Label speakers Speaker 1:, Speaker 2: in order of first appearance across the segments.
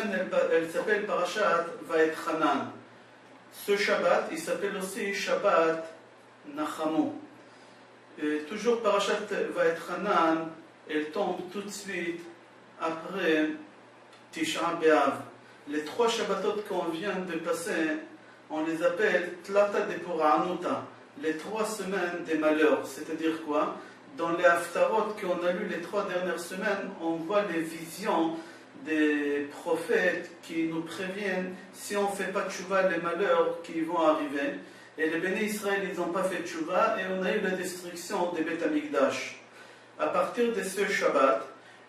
Speaker 1: semaine, elle s'appelle Parashat Vaetchanan. Ce Shabbat, il s'appelle aussi Shabbat Nachamu. Toujours Parashat Vaetchanan, elle tombe tout de suite après Tisha B'Av. Les 3 Shabbatot qu'on vient de passer, on les appelle Tlata de Puranuta, les 3 semaines des malheurs. C'est-à-dire quoi? Dans les Haftarot qu'on a lu les 3 dernières semaines, on voit les visions des prophètes qui nous préviennent si on ne fait pas tchouva, les malheurs qui vont arriver. Et les bénis Israël, ils n'ont pas fait tchouva et on a eu la destruction des Beth Amikdash. À partir de ce Shabbat,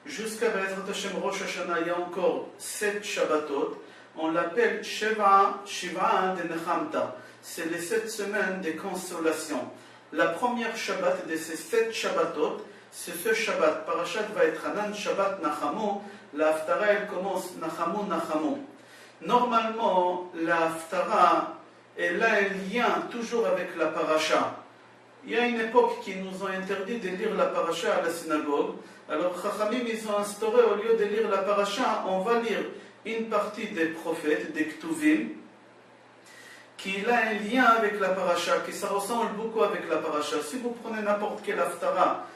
Speaker 1: jusqu'à Be'ezrat Hashem Rosh Hashanah, il y a encore 7 Shabbatot. On l'appelle Shiva de Nechamta. C'est les 7 semaines de consolation. La première Shabbat de ces 7 Shabbatot, c'est ce Shabbat, Parashat Vaetchanan, Shabbat Nachamu. La Haftara, elle commence Nachamu, Nachamu. Normalement, la Haftara, elle a un lien toujours avec la Parasha. Il y a une époque qui nous a interdit de lire la Parasha à la synagogue. Alors, Chachamim, ils ont instauré, au lieu de lire la Parasha, on va lire une partie des prophètes, des Ktuvim, qui a un lien avec la Parasha, qui ça ressemble beaucoup avec la Parasha. Si vous prenez n'importe quelle Haftara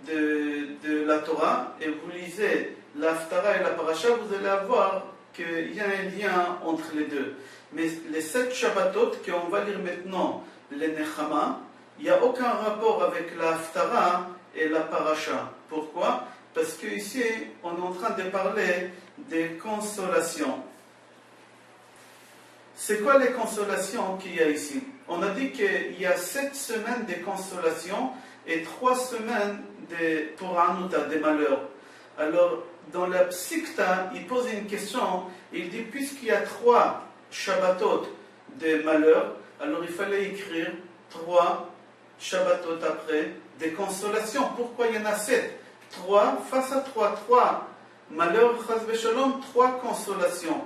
Speaker 1: de la Torah et vous lisez l'Haftara et la Parasha, vous allez voir qu'il y a un lien entre les deux. Mais les 7 Shabbatot qu'on va lire maintenant, les Nechama, il n'y a aucun rapport avec la Haftara et la Parasha. Pourquoi? Parce qu'ici, on est en train de parler des consolations. C'est quoi les consolations qu'il y a ici? On a dit qu'il y a 7 semaines de consolations et 3 semaines pour Anuta, des malheurs. Alors, dans la Psikta, il pose une question. Il dit, puisqu'il y a 3 Shabbatot de malheurs, alors il fallait écrire 3 Shabbatot après des consolations. Pourquoi il y en a 7? 3 face à 3 malheurs, chas v'shalom, 3 consolations.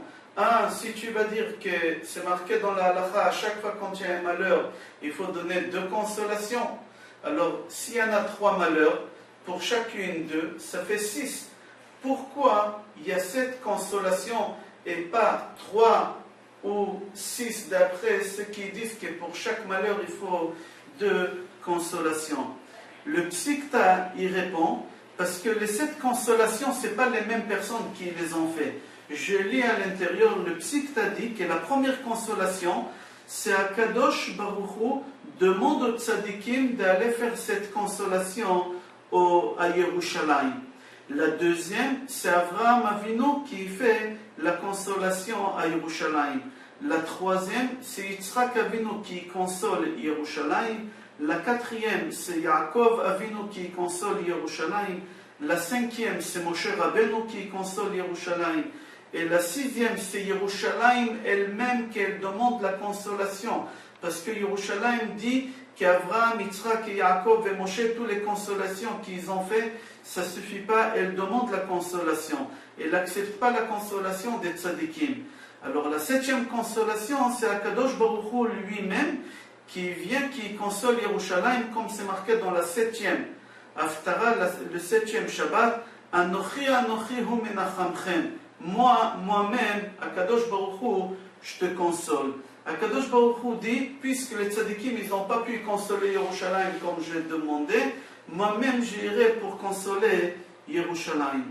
Speaker 1: Si tu vas dire que c'est marqué dans la halakha, à chaque fois quand il y a un malheur, il faut donner 2 consolations. Alors, s'il y en a 3 malheurs, pour chacune d'eux, ça fait 6. Pourquoi il y a 7 consolations et pas 3 ou 6 d'après ceux qui disent que pour chaque malheur, il faut 2 consolations? Le Psikta y répond, parce que les 7 consolations, ce n'est pas les mêmes personnes qui les ont fait. Je lis à l'intérieur, le Psikta dit que la première consolation, c'est à Kadosh Baruch Hu demande aux tzadikim d'aller faire cette consolation à Yerushalayim. La deuxième, c'est Avraham Avinu qui fait la consolation à Yerushalayim. La troisième, c'est Yitzhak Avinu qui console Yerushalayim. La quatrième, c'est Yaakov Avinu qui console Yerushalayim. La cinquième, c'est Moshe Rabbeinu qui console Yerushalayim. Et la sixième, c'est Yerushalayim elle-même qui demande la consolation. Parce que Yerushalayim dit qu'Avraham, Yitzhak et Yaakov et Moshe, toutes les consolations qu'ils ont fait, ça ne suffit pas, elle demande la consolation. Elle n'accepte pas la consolation des tzadikim. Alors la septième consolation, c'est Akadosh Baruch Hu lui-même qui vient, qui console Yerushalayim, comme c'est marqué dans la septième Haftara, le septième Shabbat, Anochi Anochi Hu Menachamchem. Moi-même, Akadosh Baruch Hu, je te console. Akadosh Baruch Hu dit, puisque les tzadikim, ils n'ont pas pu consoler Yerushalayim comme je l'ai demandé, moi-même j'irai pour consoler Yerushalayim.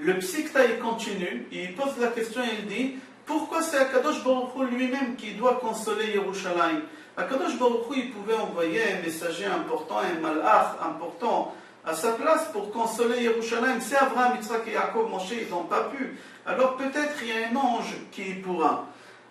Speaker 1: Le Psikta, il continue, il pose la question, il dit, pourquoi c'est Akadosh Baruch Hu lui-même qui doit consoler Yerushalayim? Akadosh Baruch Hu, il pouvait envoyer un messager important, un malach important, à sa place pour consoler Yerushalayim. C'est Abraham, Yitzhak et Yaakov, Moshe, ils n'ont pas pu. Alors peut-être il y a un ange qui pourra.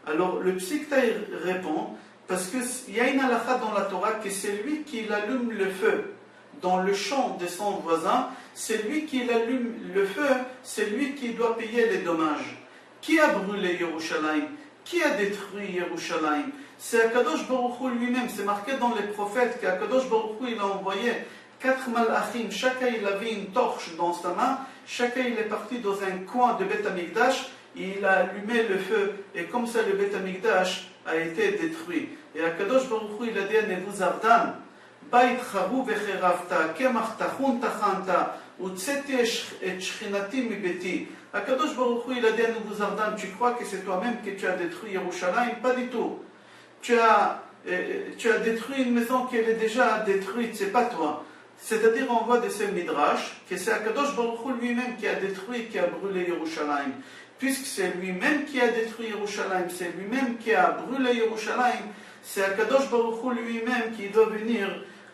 Speaker 1: Alors le Psikta répond, parce qu'il y a une halakha dans la Torah que c'est lui qui allume le feu dans le champ de son voisin, c'est lui qui allume le feu, c'est lui qui doit payer les dommages. Qui a brûlé Yerushalayim? Qui a détruit Yerushalayim? C'est Akadosh Baruch Hu lui-même. C'est marqué dans les prophètes qu'Akadosh Baruch Hu il a envoyé 4 malachim, chacun il avait une torche dans sa main, chacun il est parti dans un coin de Beth Amikdash, il a allumé le feu, et comme ça le Beth Amikdash a été détruit. Et Akadosh Baruch Hu il a dit à Nebuzaradan, Bait chavu vecheravta, kemach tachun tachanta, Utseti et shchinati mi beti. Akadosh Baruch Hu, il a dit à Nebuzaradan, tu crois que c'est toi-même que tu as détruit Yerushalayim? Pas du tout. Tu as détruit une maison qui est déjà détruite, c'est pas toi. C'est-à-dire, on voit de ce Midrash que c'est Akadosh Baruch Hu lui-même qui a détruit, qui a brûlé Yerushalayim. Puisque c'est lui-même qui a détruit Yerushalayim, c'est lui-même qui a brûlé Yerushalayim, c'est Akadosh Baruch Hu lui-même qui doit venir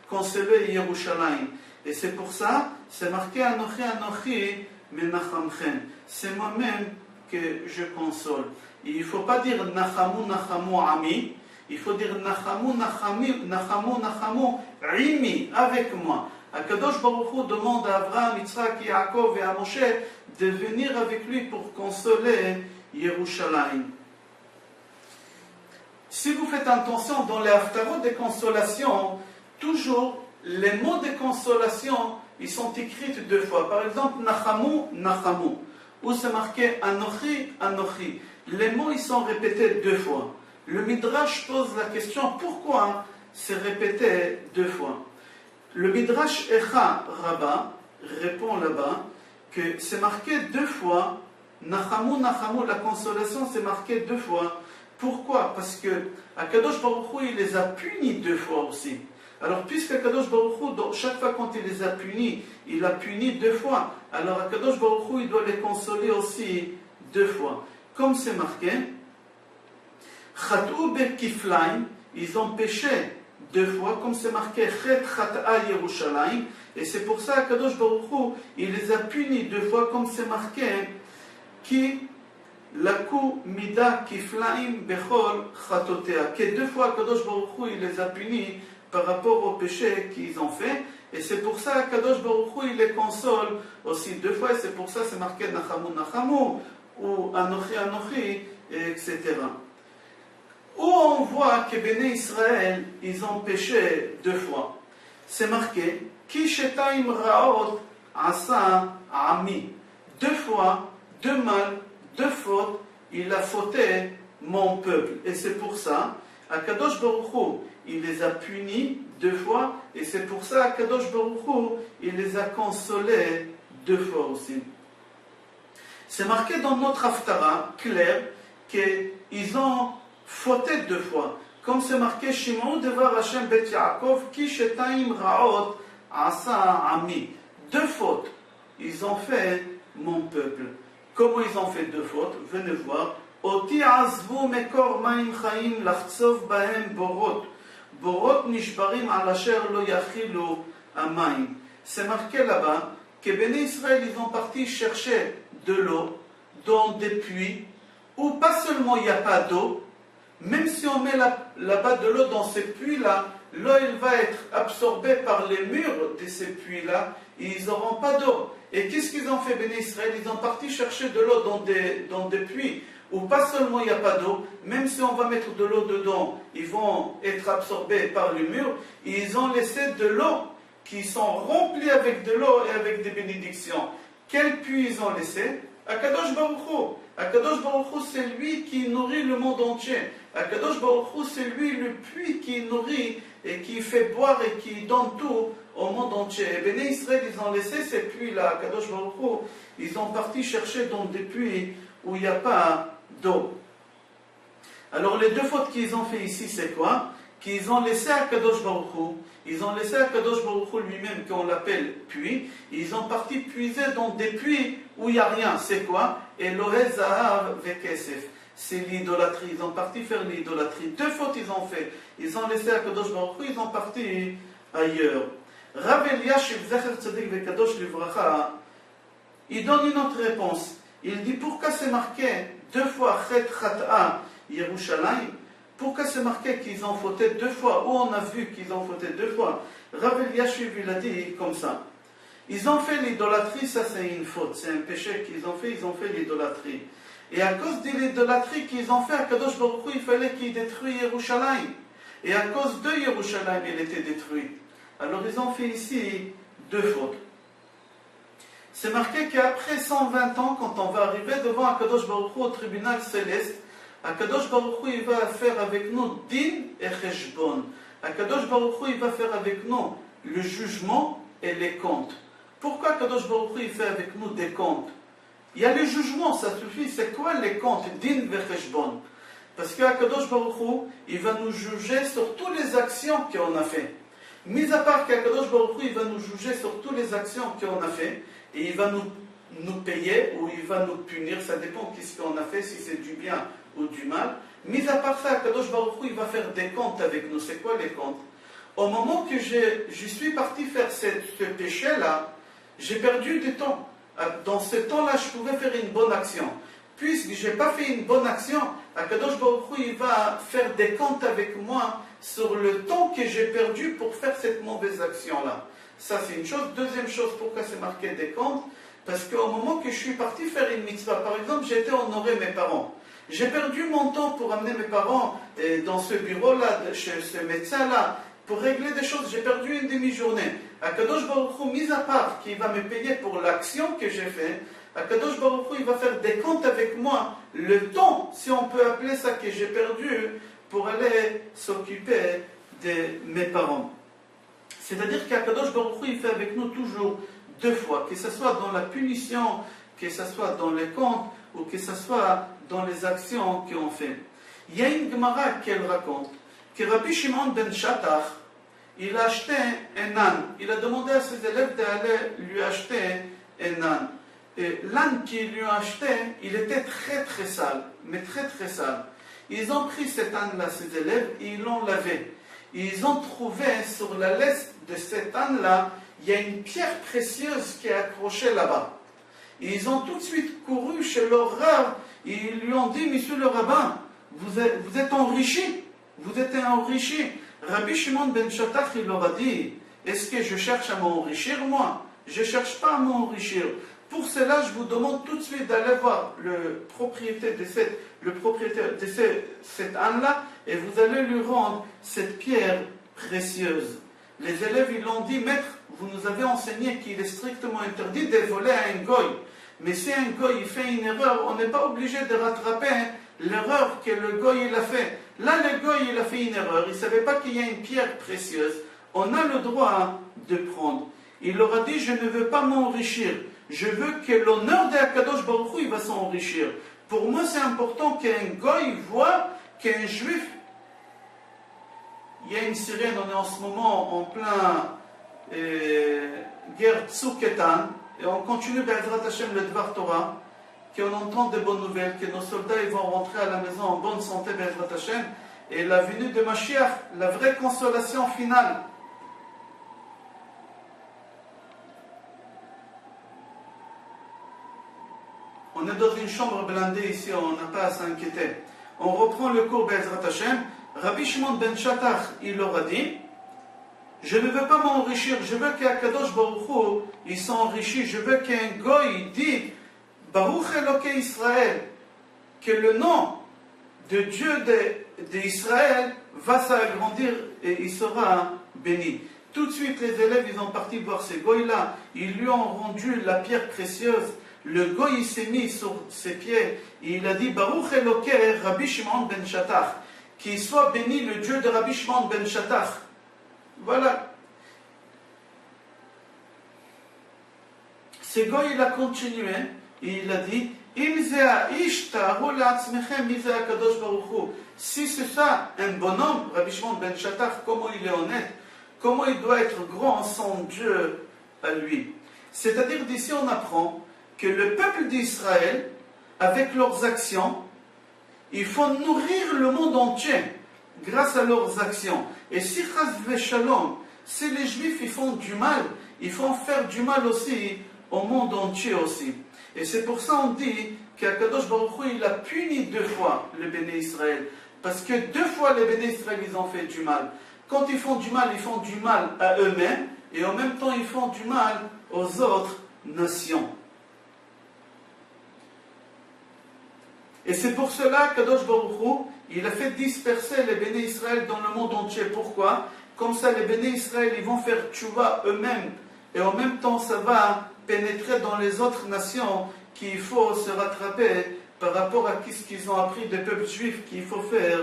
Speaker 1: consoler Yerushalayim. Et c'est pour ça, c'est marqué Anochi Anochi Menachamchem. C'est moi-même que je console. Et il ne faut pas dire Nachamu Nachamu Ami. Il faut dire Nachamu Nachamu Nachamu Imi, avec moi. Akadosh Baruch Hu demande à Abraham, Yitzhak, Yaakov et à Moshe de venir avec lui pour consoler Yerushalayim. Si vous faites attention dans les haftarot de consolation, toujours les mots de consolation, ils sont écrits deux fois. Par exemple, Nachamu, Nachamu, où c'est marqué Anochi, Anochi. Les mots, ils sont répétés deux fois. Le Midrash pose la question, pourquoi c'est répété deux fois? Le Midrash Echa Rabba répond là-bas que c'est marqué deux fois, Nachamu, Nachamu, la consolation, c'est marqué deux fois. Pourquoi? Parce que Akadosh Baruch Hu, il les a punis deux fois aussi. Alors, puisque Akadosh Baruch Hu, chaque fois quand il les a punis, il a puni deux fois, alors Akadosh Baruch Hu, il doit les consoler aussi deux fois. Comme c'est marqué, Chatou Bekiflaim, ils ont péché deux fois, comme c'est marqué Chet Chata'a Yerushalayim, et c'est pour ça qu'Akadosh Baruch Hu, il les a punis deux fois, comme c'est marqué Ki Laku Mida Kiflaim Bechol Chatotea, que deux fois Akadosh Baruch Hu, il les a punis par rapport au péché qu'ils ont fait, et c'est pour ça qu'Akadosh Baruch Hu, il les console aussi deux fois, et c'est pour ça c'est marqué Nachamu Nachamu, ou Anochi Anochi, etc. Où on voit que Béné Israël, ils ont péché deux fois. C'est marqué Ki Shetaim Raot Asa Ami. Deux fois, deux mal, deux fautes, il a fauté mon peuple. Et c'est pour ça, Akadosh Baruch Hu, il les a punis deux fois, et c'est pour ça Akadosh Baruch Hu, il les a consolés deux fois aussi. C'est marqué dans notre Haftara, clair, qu'ils ont fauté deux fois. Comme c'est marqué, Shimon devar Hashem bet Yaakov, ki shetaim raot asa ami. Deux fautes, ils ont fait mon peuple. Comment ils ont fait deux fautes? Venez voir. Oti azvu mekor maim chaim lachtzov bahem borot. Borot nishbarim al asher lo yachilu amayim. C'est marqué là-bas que Béné Israël, ils ont parti chercher de l'eau dans des puits où pas seulement il n'y a pas d'eau, même si on met là-bas de l'eau dans ces puits-là, l'eau elle va être absorbée par les murs de ces puits-là et ils n'auront pas d'eau. Et qu'est-ce qu'ils ont fait, Béné Israël? Ils ont parti chercher de l'eau dans des puits où pas seulement il n'y a pas d'eau, même si on va mettre de l'eau dedans, ils vont être absorbés par les murs, et ils ont laissé de l'eau qui sont remplis avec de l'eau et avec des bénédictions. Quel puits ils ont laissé? Akadosh Baruch Hu. Akadosh Baruch Hu, c'est lui qui nourrit le monde entier. Akadosh Baruch Hu, c'est lui le puits qui nourrit et qui fait boire et qui donne tout au monde entier. Et Béné Israël, ils ont laissé ces puits-là. Akadosh Baruch Hu, ils ont parti chercher dans des puits où il n'y a pas d'eau. Alors les deux fautes qu'ils ont fait ici, c'est quoi? Qu'ils ont laissé Akadosh Baruch Hu, ils ont laissé Akadosh Baruch Hu lui-même, qu'on l'appelle puits, ils ont parti puiser dans des puits où il n'y a rien. C'est quoi? Elohé Zahav Vekesef. C'est l'idolâtrie. Ils ont parti faire l'idolâtrie. Deux fautes ils ont fait. Ils ont laissé Akadosh Baruch Hu, ils ont parti ailleurs. Rav Eliashiv Zecher Tzadik Vekadosh Livracha, il donne une autre réponse. Il dit pourquoi c'est marqué deux fois Chet Chata'a Yerushalayim? Pourquoi c'est marqué qu'ils ont fauté deux fois? Où on a vu qu'ils ont fauté deux fois? Rav Eliashiv, il a dit comme ça. Ils ont fait l'idolâtrie, ça c'est une faute, c'est un péché qu'ils ont fait l'idolâtrie. Et à cause de l'idolâtrie qu'ils ont fait, à Kadosh Baruch Hu, il fallait qu'ils détruisent Yerushalayim. Et à cause de Yerushalayim, il était détruit. Alors ils ont fait ici deux fautes. C'est marqué qu'après 120 ans, quand on va arriver devant Akadosh Baruch Hu au tribunal céleste, Akadosh Baruch Hu, il va faire avec nous din et cheshbon. Akadosh Baruch Hu, il va faire avec nous le jugement et les comptes. Pourquoi Kadosh Baruch Hu, il fait avec nous des comptes? Il y a les jugements, ça suffit. C'est quoi les comptes? Din vecheshbon. Parce qu'Akadosh Baruch Hu, il va nous juger sur toutes les actions qu'on a fait. Mis à part qu'Akadosh Baruch Hu, il va nous juger sur toutes les actions qu'on a fait, et il va nous payer ou il va nous punir, ça dépend de ce qu'on a fait, si c'est du bien ou du mal. Mis à part ça, Akadosh Baruch Hu, il va faire des comptes avec nous. C'est quoi les comptes? Au moment que je suis parti faire ce péché-là, j'ai perdu du temps. Dans ce temps-là, je pouvais faire une bonne action. Puisque je n'ai pas fait une bonne action, Akadosh Baruch Hu, il va faire des comptes avec moi sur le temps que j'ai perdu pour faire cette mauvaise action-là. Ça, c'est une chose. Deuxième chose, pourquoi c'est marqué des comptes? Parce qu'au moment que je suis parti faire une mitzvah, par exemple, j'étais honoré mes parents. J'ai perdu mon temps pour amener mes parents dans ce bureau-là, chez ce médecin-là, pour régler des choses. J'ai perdu une demi-journée. Akadosh Baruch Hu, mis à part qu'il va me payer pour l'action que j'ai faite, Akadosh Baruch Hu, il va faire des comptes avec moi, le temps, si on peut appeler ça, que j'ai perdu, pour aller s'occuper de mes parents. C'est-à-dire qu'Akadosh Baruch Hu, il fait avec nous toujours deux fois, que ce soit dans la punition, que ce soit dans les comptes, ou que ce soit dans les actions qu'on fait. Il y a une Gemara qu'elle raconte, que Rabbi Shimon ben Shattach, il a acheté un âne. Il a demandé à ses élèves d'aller lui acheter un âne. Et l'âne qu'ils lui ont acheté, il était très très sale, mais très très sale. Ils ont pris cet âne-là, ses élèves, et ils l'ont lavé. Ils ont trouvé sur la laisse de cet âne-là, il y a une pierre précieuse qui est accrochée là-bas. Ils ont tout de suite couru chez leur rab, et ils lui ont dit, Monsieur le rabbin, vous êtes enrichi, vous êtes enrichi. Rabbi Shimon ben Shattach, il leur a dit, est-ce que je cherche à m'enrichir moi? Je ne cherche pas à m'enrichir. Pour cela, je vous demande tout de suite d'aller voir le propriétaire de cet âne-là, et vous allez lui rendre cette pierre précieuse. Les élèves, ils l'ont dit, maître, vous nous avez enseigné qu'il est strictement interdit de voler à un goy. Mais si un goy il fait une erreur, on n'est pas obligé de rattraper l'erreur que le goy il a fait. Là, le goy il a fait une erreur, il ne savait pas qu'il y a une pierre précieuse. On a le droit de prendre. Il leur a dit, je ne veux pas m'enrichir. Je veux que l'honneur de Akadosh Baruch Hu, il va s'enrichir. Pour moi, c'est important qu'un goy voit qu'un juif. Il y a une sirène, on est en ce moment en plein guerre Tsuketan, et on continue Be'ezrat Hashem le Dvar Torah, qu'on entend de bonnes nouvelles, que nos soldats ils vont rentrer à la maison en bonne santé Be'ezrat Hashem, et la venue de Mashiach, la vraie consolation finale. On est dans une chambre blindée ici, on n'a pas à s'inquiéter. On reprend le cours Be'ezrat Hashem. Rabbi Shimon ben Shattach, il leur a dit, je ne veux pas m'enrichir, je veux qu'Akadosh Baruch Hu, il s'enrichit, je veux qu'un goy dise, Baruch Eloké Israël, que le nom de Dieu d'Israël va s'agrandir et il sera béni. Tout de suite, les élèves, ils ont parti voir ces goy-là, ils lui ont rendu la pierre précieuse. Le goy, il s'est mis sur ses pieds et il a dit, Baruch Eloké Rabbi Shimon ben Shattach, qu'il soit béni le Dieu de Rabbi Shimon ben Shattach. Voilà. Ce goy, il a continué et il a dit, si c'est ça, un bonhomme, Rabbi Shimon ben Shattach, comment il est honnête, comment il doit être grand son Dieu à lui. C'est-à-dire d'ici on apprend que le peuple d'Israël, avec leurs actions, ils font nourrir le monde entier grâce à leurs actions. Et si Chas v'Shalom, si les Juifs ils font du mal, ils font faire du mal aussi au monde entier aussi. Et c'est pour ça on dit qu'Akadosh Baruch Hu, il a puni deux fois le Béné Israël. Parce que deux fois les Béné Israël, ils ont fait du mal. Quand ils font du mal à eux-mêmes, et en même temps ils font du mal aux autres nations. Et c'est pour cela qu'Akadosh Baruch Hu, il a fait disperser les Béné Israël dans le monde entier. Pourquoi? Comme ça, les Béné Israël, ils vont faire tchouva eux-mêmes. Et en même temps, ça va pénétrer dans les autres nations qu'il faut se rattraper par rapport à ce qu'ils ont appris des peuples juifs, qu'il faut faire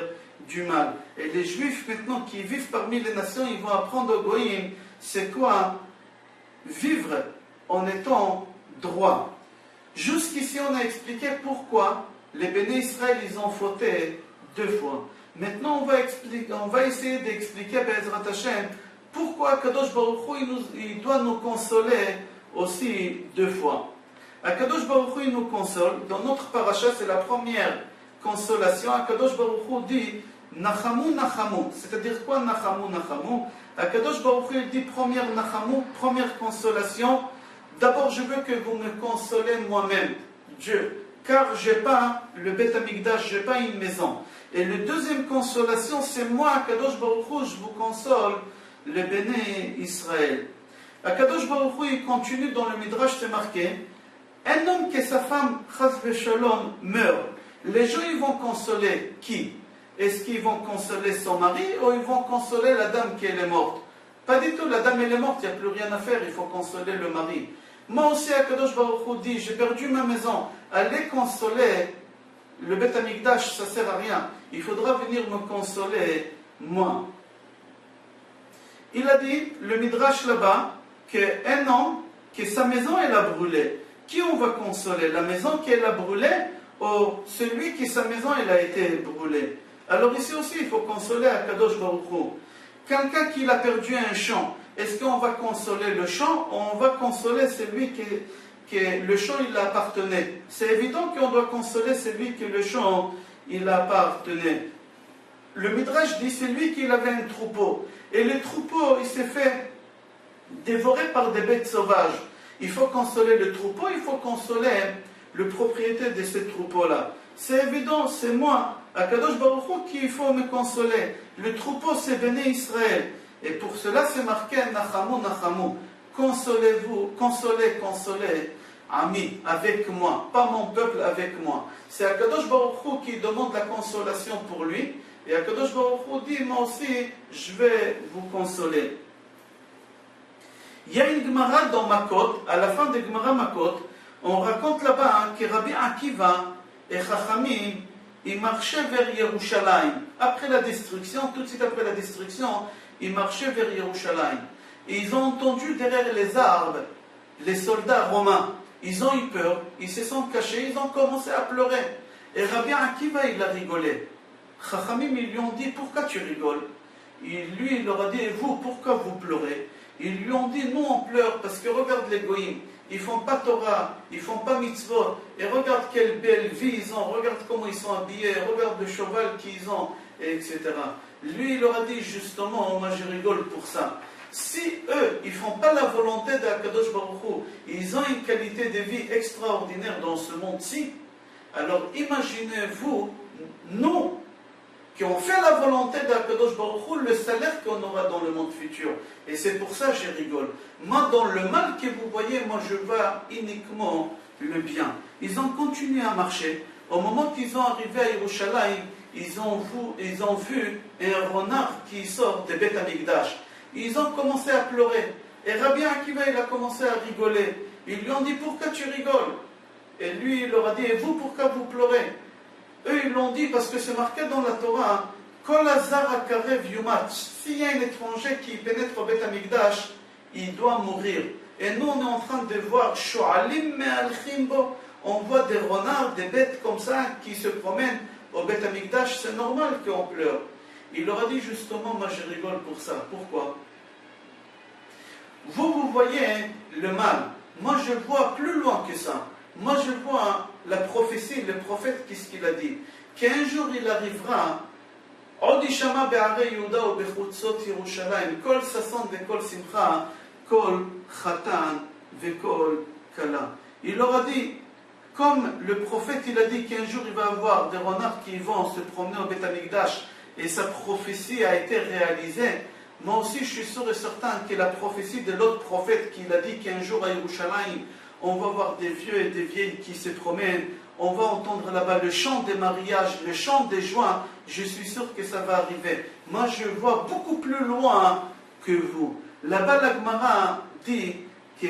Speaker 1: du mal. Et les Juifs, maintenant, qui vivent parmi les nations, ils vont apprendre au Goïm, c'est quoi vivre en étant droit. Jusqu'ici, on a expliqué pourquoi les Béné Israël, ils ont fauté 2 fois. Maintenant, on va essayer d'expliquer, Be'ezrat Hashem, pourquoi Kadosh Baruch Hu, il doit nous consoler aussi 2 fois. Akadosh Baruch Hu, il nous console. Dans notre paracha, c'est la première consolation. Akadosh Baruch Hu dit Nachamu, Nachamu. C'est-à-dire quoi Nachamu, Nachamu? Akadosh Baruch Hu, il dit première Nachamu, première consolation. D'abord, je veux que vous me consolez moi-même, Dieu, car je n'ai pas le Beth Amikdash, je n'ai pas une maison. Et la deuxième consolation, c'est moi, Akadosh Baruch Hu, je vous console, le Béné Israël. Akadosh Baruch Hu, il continue dans le Midrash, c'est marqué, un homme que sa femme, Chas v'Shalom, meurt. Les gens, ils vont consoler qui? Est-ce qu'ils vont consoler son mari ou ils vont consoler la dame qui est morte? Pas du tout, la dame elle est morte, il n'y a plus rien à faire, il faut consoler le mari. Moi aussi, Akadosh Baruch Hu dit, j'ai perdu ma maison, allez consoler le Beth Amikdash, ça ne sert à rien. Il faudra venir me consoler, moi. Il a dit, le Midrash là-bas, qu'un homme, que sa maison elle a brûlé. Qui on va consoler? La maison qu'elle a brûlée ou celui qui sa maison elle a été brûlée? Alors ici aussi, il faut consoler Akadosh Baruch Hu. Quelqu'un qui a perdu un champ, est-ce qu'on va consoler le champ ou on va consoler celui qui le champ il appartenait? C'est évident qu'on doit consoler celui que le champ il appartenait. Le Midrash dit c'est lui qui avait un troupeau. Et le troupeau il s'est fait dévorer par des bêtes sauvages. Il faut consoler le troupeau, il faut consoler le propriétaire de ce troupeau-là. C'est évident, c'est moi, Akadosh Baruch Hu, qu'il faut me consoler. Le troupeau, c'est Béné Israël. Et pour cela, c'est marqué Nachamu, Nachamu. Consolez-vous, consolez, ami, avec moi. Pas mon peuple, avec moi. C'est Akadosh Baruch Hu qui demande la consolation pour lui. Et Akadosh Baruch Hu dit, moi aussi, je vais vous consoler. Il y a une Gemara dans Makot, à la fin de Gemara Makot, on raconte là-bas que Rabbi Akiva et Chachamim, ils marchaient vers Yerushalayim. Après la destruction, tout de suite après la destruction, ils marchaient vers Yerushalayim. Et ils ont entendu derrière les arbres les soldats romains. Ils ont eu peur, ils se sont cachés, ils ont commencé à pleurer. Et Rabbi Akiva, il a rigolé. Chachamim, ils lui ont dit, pourquoi tu rigoles? Lui, il leur a dit, et vous, pourquoi vous pleurez? Ils lui ont dit, nous on pleure parce que regarde les goïms, ils font pas Torah, ils font pas mitzvot, et regarde quelle belle vie ils ont, regarde comment ils sont habillés, regarde le cheval qu'ils ont, etc. Lui, il leur a dit, justement, moi je rigole pour ça. Si eux, ils font pas la volonté d'Akadosh Baruch Hu, ils ont une qualité de vie extraordinaire dans ce monde-ci, alors imaginez-vous, nous, qui ont fait la volonté d'Akadosh Baruch Hu, le salaire qu'on aura dans le monde futur. Et c'est pour ça que je rigole. Moi, dans le mal que vous voyez, moi je vois uniquement le bien. Ils ont continué à marcher. Au moment qu'ils sont arrivés à Yerushalayim, ils ont vu un renard qui sort de Beth Amikdash. Ils ont commencé à pleurer. Et Rabbi Akiva, il a commencé à rigoler. Ils lui ont dit, pourquoi tu rigoles? Et lui, il leur a dit, et vous, pourquoi vous pleurez? Eux, ils l'ont dit parce que c'est marqué dans la Torah, Kol Hazar Akarev Yumat. S'il y a un étranger qui pénètre au Beth Amikdash, il doit mourir. Et nous, on est en train de voir Shoalim Me'alchim Bo. On voit des renards, des bêtes comme ça qui se promènent au Beth Amikdash. C'est normal qu'on pleure. Il leur a dit justement, moi je rigole pour ça. Pourquoi? Vous voyez le mal. Moi, je vois plus loin que ça. Moi, je vois la prophétie, le prophète, qu'est-ce qu'il a dit? Qu'un jour, il arrivera, Odishama be'are Yehuda ou bechutzot Yerushalayim, kol sason ve'kol simcha, kol chatan ve'kol kala. Il leur a dit, comme le prophète, il a dit qu'un jour, il va y avoir des renards qui vont se promener au Beth Amikdash, et sa prophétie a été réalisée. Moi aussi, je suis sûr et certain que la prophétie de l'autre prophète, qu'il a dit qu'un jour à Yerushalayim, on va voir des vieux et des vieilles qui se promènent, on va entendre là-bas le chant des mariages, le chant des joies, je suis sûr que ça va arriver. Moi, je vois beaucoup plus loin que vous. Là-bas, la Gemara dit que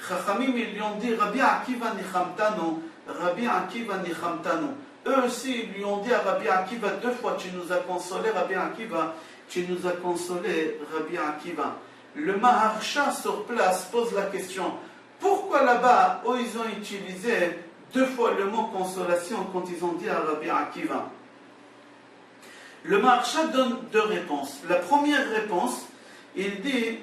Speaker 1: Chachamim, ils lui ont dit, Rabbi Akiva nichamtanu, Rabbi Akiva nichamtanu. Eux aussi, ils lui ont dit à Rabbi Akiva 2 fois, tu nous as consolé, Rabbi Akiva, tu nous as consolé, Rabbi Akiva. Le Maharsha sur place pose la question, Pourquoi là-bas, eux, ils ont utilisé 2 fois le mot consolation quand ils ont dit à Rabbi Akiva? Le Maharsha donne 2 réponses. La première réponse, il dit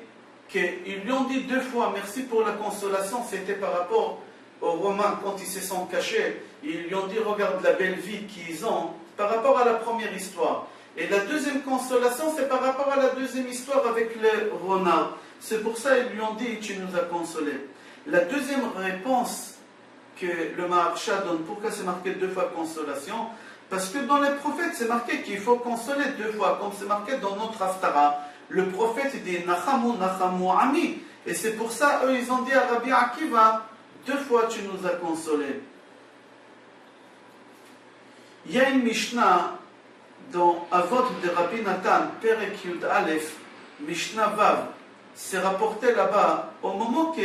Speaker 1: qu'ils lui ont dit 2 fois merci pour la consolation, c'était par rapport aux Romains quand ils se sont cachés. Ils lui ont dit regarde la belle vie qu'ils ont par rapport à la première histoire. Et la deuxième consolation, c'est par rapport à la deuxième histoire avec le renard. C'est pour ça qu'ils lui ont dit tu nous as consolés. La deuxième réponse que le Maharsha donne, pourquoi c'est marqué 2 fois consolation? Parce que dans les prophètes, c'est marqué qu'il faut consoler 2 fois, comme c'est marqué dans notre Haftara. Le prophète dit Nachamu, Nachamu, Ami. Et c'est pour ça, eux, ils ont dit à Rabbi Akiva 2 fois tu nous as consolés. Il y a une Mishnah dans Avot de Rabbi Nathan, Perek Yud Aleph, Mishnah Vav. C'est rapporté là-bas au moment que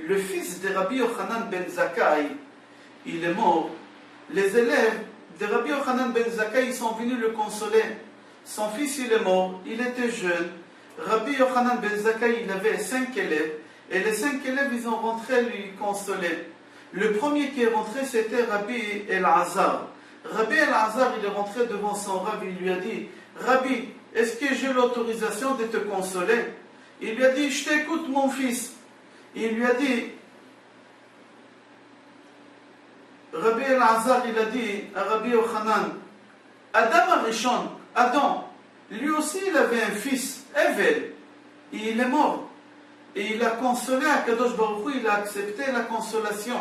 Speaker 1: le fils de Rabbi Yochanan ben Zakkai, il est mort. Les élèves de Rabbi Yochanan ben Zakkai, ils sont venus le consoler. Son fils, il est mort, il était jeune. Rabbi Yochanan ben Zakkai, il avait 5 élèves. Et les 5 élèves, ils ont rentré lui consoler. Le premier qui est rentré, c'était Rabbi El-Azhar. Rabbi El-Azhar, il est rentré devant son Rabbi, il lui a dit Rabbi, est-ce que j'ai l'autorisation de te consoler? Il lui a dit je t'écoute mon fils. Il lui a dit Rabbi El-Azhar, il a dit à Rabbi Yochanan Adam Arishon, Adam, lui aussi il avait un fils, Evel, et il est mort. Et il a consolé à Kadosh Baruch Hu, il a accepté la consolation.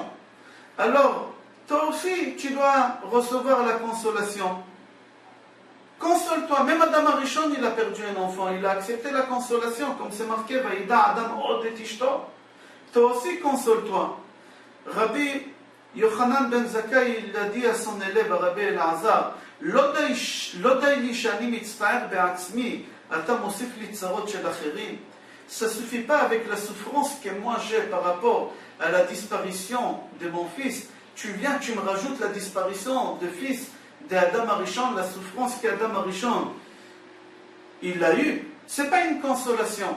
Speaker 1: Alors, toi aussi, tu dois recevoir la consolation. Console-toi. Même Adam Arishon, il a perdu un enfant, il a accepté la consolation, comme c'est marqué, Vaïda Adam Od et Ishto. Toi aussi, console-toi. Rabbi Yochanan ben Zakkai, il a dit à son élève, Rabbi El-Azhar, ça ne suffit pas avec la souffrance que moi j'ai par rapport à la disparition de mon fils. Tu viens, tu me rajoutes la disparition de fils d'Adam Arishon, la souffrance qu'Adam Arishon il a eue. Ce n'est pas une consolation.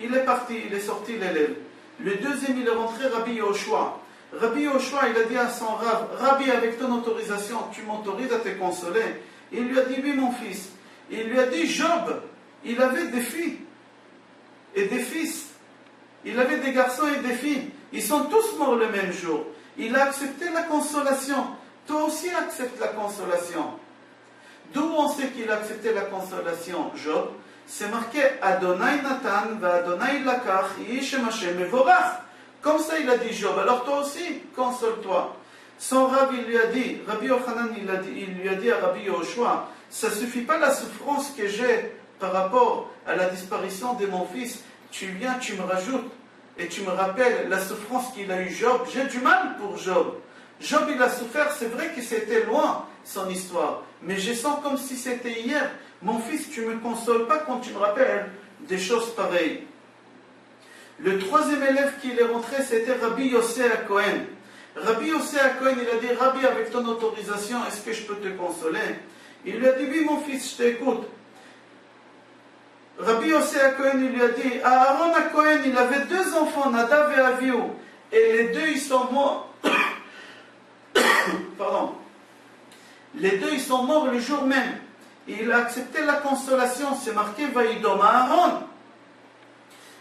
Speaker 1: Il est parti, il est sorti l'élève. Le deuxième, il est rentré, Rabbi Yoshua. Rabbi Yoshua, il a dit à son Rav, Rabbi, avec ton autorisation, tu m'autorises à te consoler? Il lui a dit, oui mon fils. Il lui a dit, Job, il avait des filles et des fils. Il avait des garçons et des filles. Ils sont tous morts le même jour. Il a accepté la consolation. Toi aussi accepte la consolation. D'où on sait qu'il a accepté la consolation, Job? C'est marqué Adonai Natan va Adonai Lakach Yishem Hashem Mevorach. Comme ça il a dit Job. Alors toi aussi, console-toi. Son Rabbi lui a dit, Rabbi Yochanan il lui a dit à Rabbi Yoshua, ça ne suffit pas la souffrance que j'ai par rapport à la disparition de mon fils. Tu viens, tu me rajoutes et tu me rappelles la souffrance qu'il a eu Job. J'ai du mal pour Job. Job il a souffert, c'est vrai que c'était loin son histoire, mais je sens comme si c'était hier. Mon fils, tu ne me consoles pas quand tu me rappelles des choses pareilles. Le troisième élève qui est rentré, c'était Rabbi Yossé à Cohen. Rabbi Yossé à Cohen, il a dit, Rabbi, avec ton autorisation, est-ce que je peux te consoler? Il lui a dit, oui mon fils, je t'écoute. Rabbi Yossé à Cohen, il lui a dit, Aaron à Cohen, il avait 2 enfants, Nadav et Avihu, et les 2 ils sont morts. Pardon. Les 2 ils sont morts le jour même. Et il a accepté la consolation, c'est marqué Vaïdom à Aaron.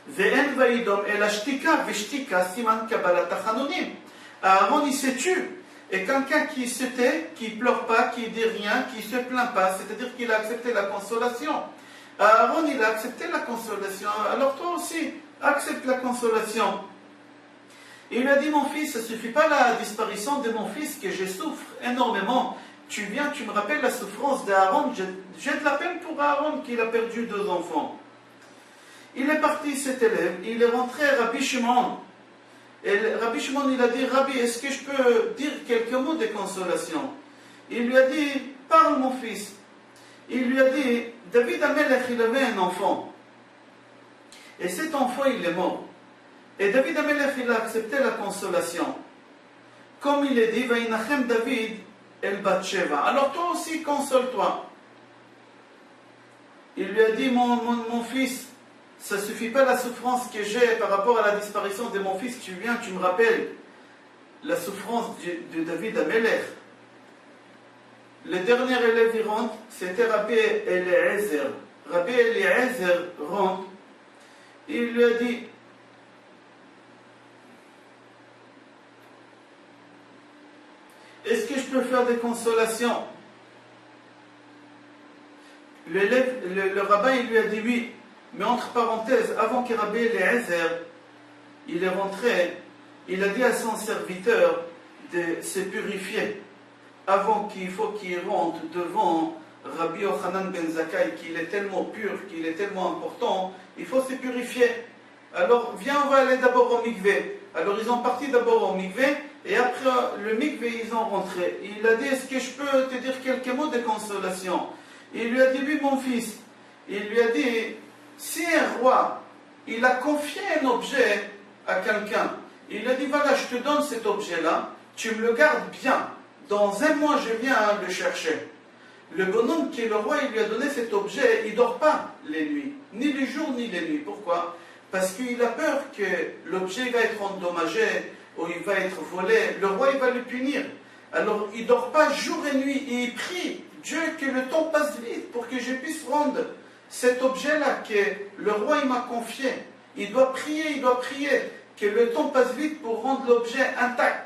Speaker 1: Ve'en Vaïdom el ashtika veshtika siman kabbalat hachanonim. Aaron il se tue. Et quelqu'un qui se tait, qui ne pleure pas, qui ne dit rien, qui ne se plaint pas, c'est-à-dire qu'il a accepté la consolation. Aaron il a accepté la consolation. Alors toi aussi, accepte la consolation. Il lui a dit, mon fils, ça ne suffit pas la disparition de mon fils que je souffre énormément. Tu viens, tu me rappelles la souffrance d'Aaron. J'ai de la peine pour Aaron qu'il a perdu 2 enfants. Il est parti, cet élève, il est rentré à Rabbi Shimon. Et Rabbi Shimon, il a dit, Rabbi, est-ce que je peux dire quelques mots de consolation? Il lui a dit, parle mon fils. Il lui a dit, David Amelech, il avait un enfant. Et cet enfant, il est mort. Et David Amelech, il a accepté la consolation. Comme il est dit, Vaïnachem David el Batsheva. Alors toi aussi, console-toi. Il lui a dit, mon fils, ça ne suffit pas la souffrance que j'ai par rapport à la disparition de mon fils. Tu viens, tu me rappelles la souffrance de David Amelech. Le dernier élève il rentre, c'était Rabbi Eliezer. Rabbi Eliezer rentre, il lui a dit, est-ce que je peux faire des consolations? Le rabbin il lui a dit oui, mais entre parenthèses, avant que Rabbi Eliezer il est rentré, il a dit à son serviteur de se purifier avant qu'il faut qu'il rentre devant Rabbi Yochanan ben Zakkai, qu'il est tellement pur, qu'il est tellement important, il faut se purifier. Alors viens, on va aller d'abord au mikvé. Alors ils ont parti d'abord au mikvé, et après le mikvé ils ont rentré. Il a dit, est-ce que je peux te dire quelques mots de consolation? Il lui a dit, oui mon fils. Il lui a dit, si un roi, il a confié un objet à quelqu'un, il a dit, voilà, je te donne cet objet-là, tu me le gardes bien. Dans un mois, je viens le chercher. Le bonhomme qui est le roi, il lui a donné cet objet, il ne dort pas les nuits, ni les jours ni les nuits. Pourquoi? Parce qu'il a peur que l'objet va être endommagé ou il va être volé. Le roi, il va le punir. Alors, il ne dort pas jour et nuit et il prie Dieu que le temps passe vite pour que je puisse rendre cet objet-là que le roi il m'a confié. Il doit prier que le temps passe vite pour rendre l'objet intact.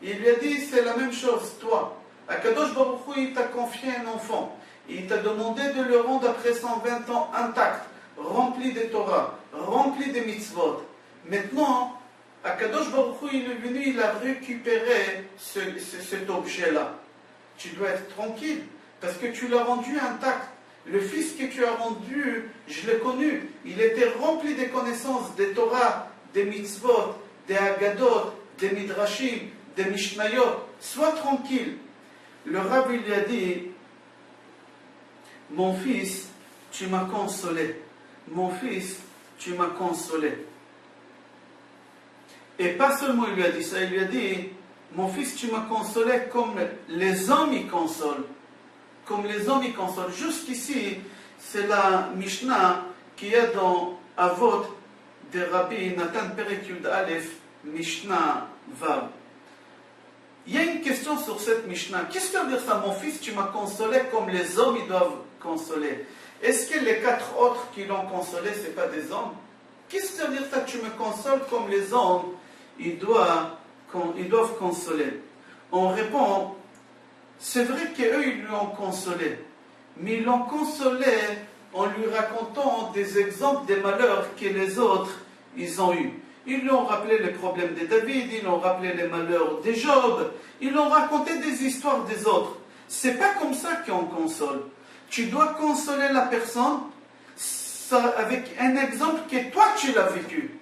Speaker 1: Il lui a dit, c'est la même chose, toi. Akadosh Baruch Hu, il t'a confié un enfant. Il t'a demandé de le rendre après 120 ans intact, rempli de Torah, rempli de mitzvot. Maintenant, Akadosh Baruch Hu, il est venu, il a récupéré cet objet-là. Tu dois être tranquille, parce que tu l'as rendu intact. Le fils que tu as rendu, je l'ai connu. Il était rempli des connaissances, des Torah, des mitzvot, des Haggadot, des Midrashim, des Mishnayot. Sois tranquille. Le Rabbi lui a dit, mon fils, tu m'as consolé. Mon fils, tu m'as consolé. Et pas seulement il lui a dit ça, il lui a dit, mon fils, tu m'as consolé comme les hommes y consolent. Comme les hommes y consolent. Jusqu'ici, c'est la Mishnah qui est dans Avot de Rabbi Nathan Perek Yud Aleph, Mishnah Vav. Il y a une question sur cette Mishnah. Qu'est-ce que veut dire ça, mon fils, tu m'as consolé comme les hommes ils doivent consoler? Est-ce que les 4 autres qui l'ont consolé, ce n'est pas des hommes? Qu'est-ce que veut dire ça, tu me consoles comme les hommes ils doivent consoler? On répond, c'est vrai qu'eux ils lui ont consolé, mais ils l'ont consolé en lui racontant des exemples des malheurs que les autres ils ont eus. Ils lui ont rappelé les problèmes de David, ils lui ont rappelé les malheurs de Job, ils lui ont raconté des histoires des autres. C'est pas comme ça qu'on console. Tu dois consoler la personne avec un exemple que toi tu l'as vécu.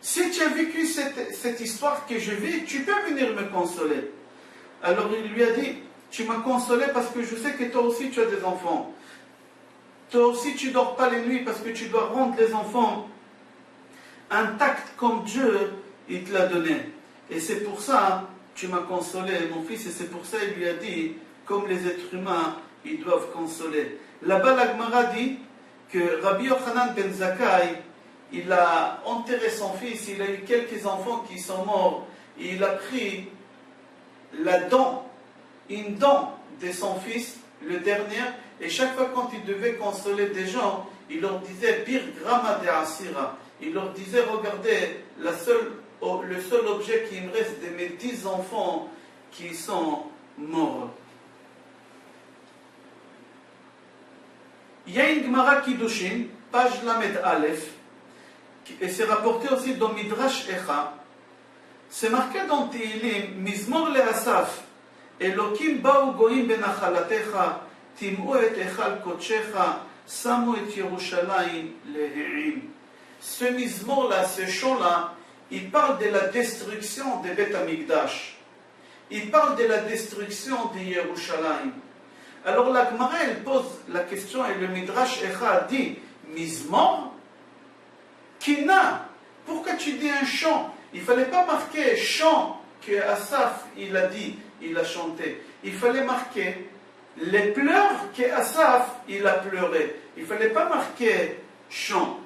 Speaker 1: Si tu as vécu cette histoire que je vis, tu peux venir me consoler. Alors il lui a dit, tu m'as consolé parce que je sais que toi aussi tu as des enfants. Toi aussi tu ne dors pas les nuits parce que tu dois rendre les enfants intacts comme Dieu il te l'a donné. Et c'est pour ça tu m'as consolé mon fils, et c'est pour ça il lui a dit, comme les êtres humains, ils doivent consoler. Là-bas la Gemara dit que Rabbi Yochanan ben Zakkai, il a enterré son fils, il a eu quelques enfants qui sont morts, et il a pris une dent de son fils, le dernier, et chaque fois quand il devait consoler des gens, il leur disait Bir Grama de Asira. Il leur disait, regardez, le seul objet qui me reste de mes 10 enfants qui sont morts. Il y a une Gemara Kiddushin, page Lamed Aleph, et c'est rapporté aussi dans Midrash Echa. C'est marqué dans Tehillim, Mizmor le Asaf, Elokim ba'u goyim benachalatecha, tim'u et echal kodshecha, samu et Yerushalayim lehe'im. Ce Mizmor-là, ce chant-là, il parle de la destruction de Beth Amikdash. Il parle de la destruction de Yerushalayim. Alors la Gemara, elle pose la question, et le Midrash Echa dit, Mizmor, Kina, pourquoi tu dis un chant? Il ne fallait pas marquer chant que Asaph, il a dit, il a chanté. Il fallait marquer les pleurs que Asaph, il a pleuré. Il ne fallait pas marquer chant.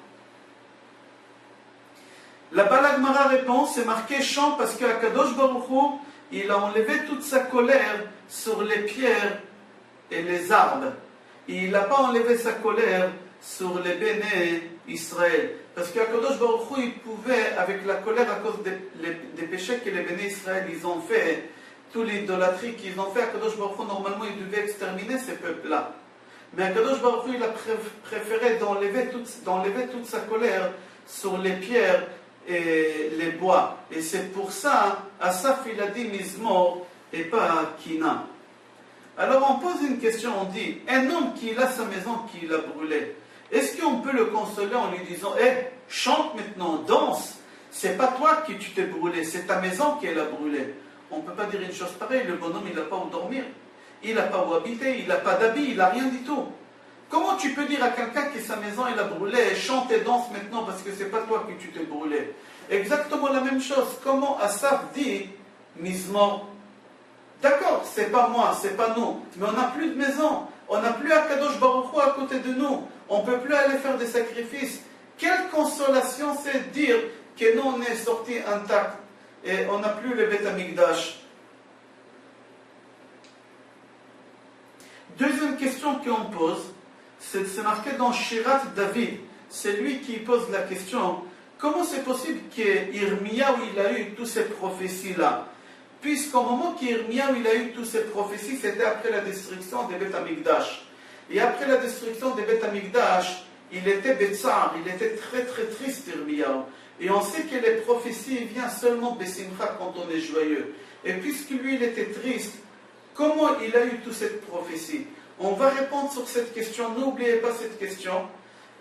Speaker 1: La Balagmara répond, c'est marqué chant parce qu'Akadosh Baruch Hu, il a enlevé toute sa colère sur les pierres et les arbres. Et il n'a pas enlevé sa colère sur les béné Israël. Parce qu'Akadosh Baruch Hu, il pouvait, avec la colère à cause des péchés que les béné Israël ils ont fait, toute l'idolâtrie qu'ils ont fait, Akadosh Baruch Hu, normalement, il devait exterminer ces peuples-là. Mais Akadosh Baruch Hu, il a préféré d'enlever toute sa colère sur les pierres et les bois. Et c'est pour ça, Asaph, il a dit Mizmor et pas Kina. Alors on pose une question, on dit, un homme qui a sa maison qu'il a brûlée, est-ce qu'on peut le consoler en lui disant, chante maintenant, danse, c'est pas toi qui tu t'es brûlé, c'est ta maison qu'elle a brûlée. On ne peut pas dire une chose pareille, le bonhomme il n'a pas où dormir, il n'a pas où habiter, il n'a pas d'habit, il n'a rien du tout. Comment tu peux dire à quelqu'un que sa maison elle a brûlé, chante et danse maintenant parce que c'est pas toi que tu t'es brûlé? Exactement la même chose. Comment Asaph dit Mizmor? D'accord, c'est pas moi, c'est pas nous, mais on n'a plus de maison, on n'a plus Akadosh Baruch Hu à côté de nous, on ne peut plus aller faire des sacrifices. Quelle consolation c'est de dire que nous on est sortis intacts et on n'a plus le Beth Amikdash. Deuxième question qu'on pose, c'est marqué dans Shirat David, c'est lui qui pose la question, comment c'est possible qu'Irmiyahu il a eu toutes ces prophéties-là? Puisqu'au moment qu'Irmiyahu il a eu toutes ces prophéties, c'était après la destruction de Beth Amikdash. Et après la destruction de Beth Amikdash, il était Betsar, il était très très triste Irmiyahu. Et on sait que les prophéties viennent seulement Bessimcha quand on est joyeux. Et puisque lui il était triste, comment il a eu toute cette prophétie? On va répondre sur cette question, n'oubliez pas cette question.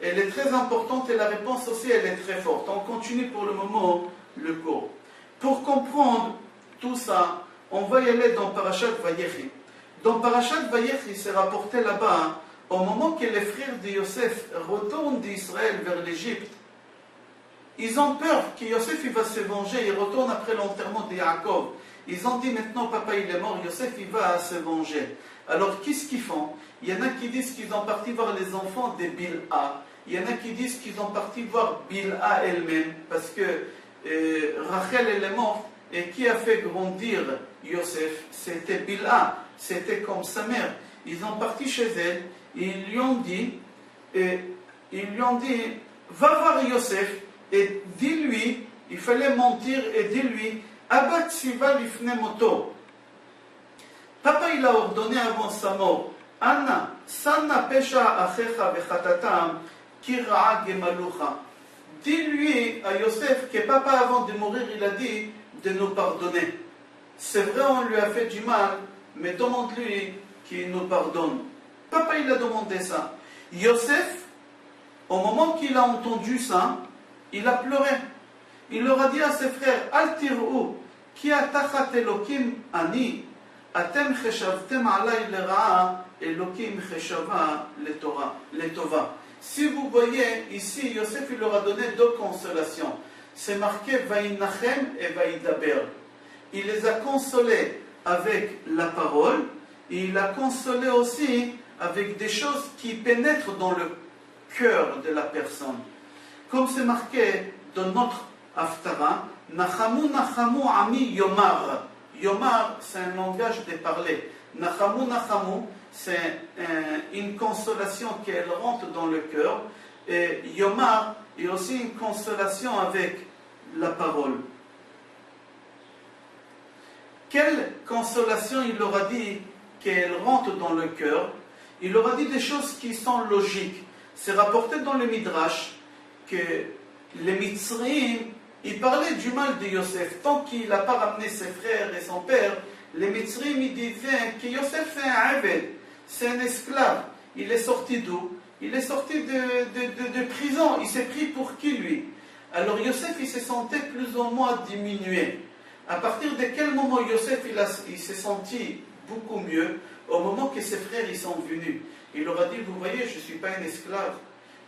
Speaker 1: Elle est très importante et la réponse aussi elle est très forte. On continue pour le moment le cours. Pour comprendre tout ça, on va y aller dans Parashat Vayechi. Dans Parashat Vayechi, c'est rapporté là-bas, au moment que les frères de Yosef retournent d'Israël vers l'Égypte, ils ont peur que Yosef il va se venger, il retourne après l'enterrement de Yaakov. Ils ont dit maintenant papa il est mort, Yosef il va se venger. Alors qu'est-ce qu'ils font? Il y en a qui disent qu'ils ont parti voir les enfants de Bilha. Il y en a qui disent qu'ils ont parti voir Bilha elle-même, parce que Rachel elle est morte. Et qui a fait grandir Yosef? C'était Bilha, c'était comme sa mère. Ils ont parti chez elle, et ils lui ont dit, va voir Yosef, et dis-lui, il fallait mentir, et dis-lui, Abat Siva Lifne Moto. Papa il a ordonné avant sa mort, Anna, Sanna Pesha Achecha Vechatatam, Kira Gemalucha. Dis-lui à Yosef que papa avant de mourir il a dit de nous pardonner. C'est vrai, on lui a fait du mal, mais demande-lui qu'il nous pardonne. Papa, il a demandé ça. Yosef, au moment qu'il a entendu ça, il a pleuré. Il leur a dit à ses frères, Al-tir'u, ki atachat Elokim ani, atem cheshavtem alay lera'a, Elokim cheshava letova. Si vous voyez ici, Yosef, il leur a donné deux consolations. C'est marqué Vaïnachem et Vaïdaber. Il les a consolés avec la parole et il a consolé aussi avec des choses qui pénètrent dans le cœur de la personne. Comme c'est marqué dans notre Haftara, Nachamu Nachamu Ami Yomar. Yomar, c'est un langage de parler. Nachamu Nachamu, c'est une consolation qui elle rentre dans le cœur. Et Yomar est aussi une consolation avec la parole. Quelle consolation il leur a dit qu'elle rentre dans le cœur? Il leur a dit des choses qui sont logiques. C'est rapporté dans le Midrash que les Mitzrayim, ils parlaient du mal de Yosef. Tant qu'il n'a pas ramené ses frères et son père, les Mitzrayim ils disaient que Yosef c'est un Aved, c'est un esclave. Il est sorti d'où? Il est sorti de prison. Il s'est pris pour qui lui? Alors Yosef il se sentait plus ou moins diminué. À partir de quel moment Yosef il s'est senti beaucoup mieux? Au moment que ses frères ils sont venus. Il leur a dit, vous voyez, je ne suis pas un esclave.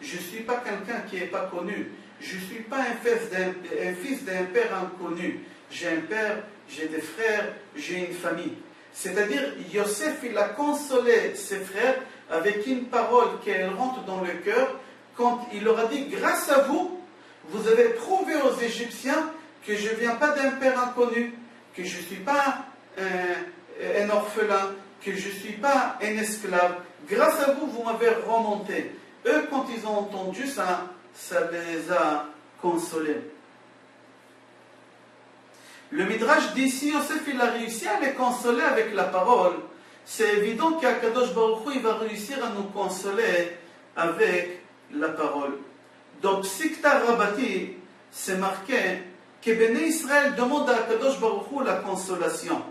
Speaker 1: Je ne suis pas quelqu'un qui n'est pas connu. Je ne suis pas un fils d'un père inconnu. J'ai un père, j'ai des frères, j'ai une famille. C'est-à-dire, Yosef il a consolé ses frères avec une parole qui rentre dans le cœur quand il leur a dit, grâce à vous, vous avez prouvé aux Égyptiens que je ne viens pas d'un père inconnu, que je ne suis pas un orphelin, que je ne suis pas un esclave. Grâce à vous, vous m'avez remonté. Eux, quand ils ont entendu ça, ça les a consolés. Le Midrash dit, si Yosef il a réussi à les consoler avec la parole, c'est évident qu'Akadosh Baruch Hu, il va réussir à nous consoler avec la parole. Dans Psikta Rabati, c'est marqué que Béné Israël demande à Akadosh Baruch Hu la consolation.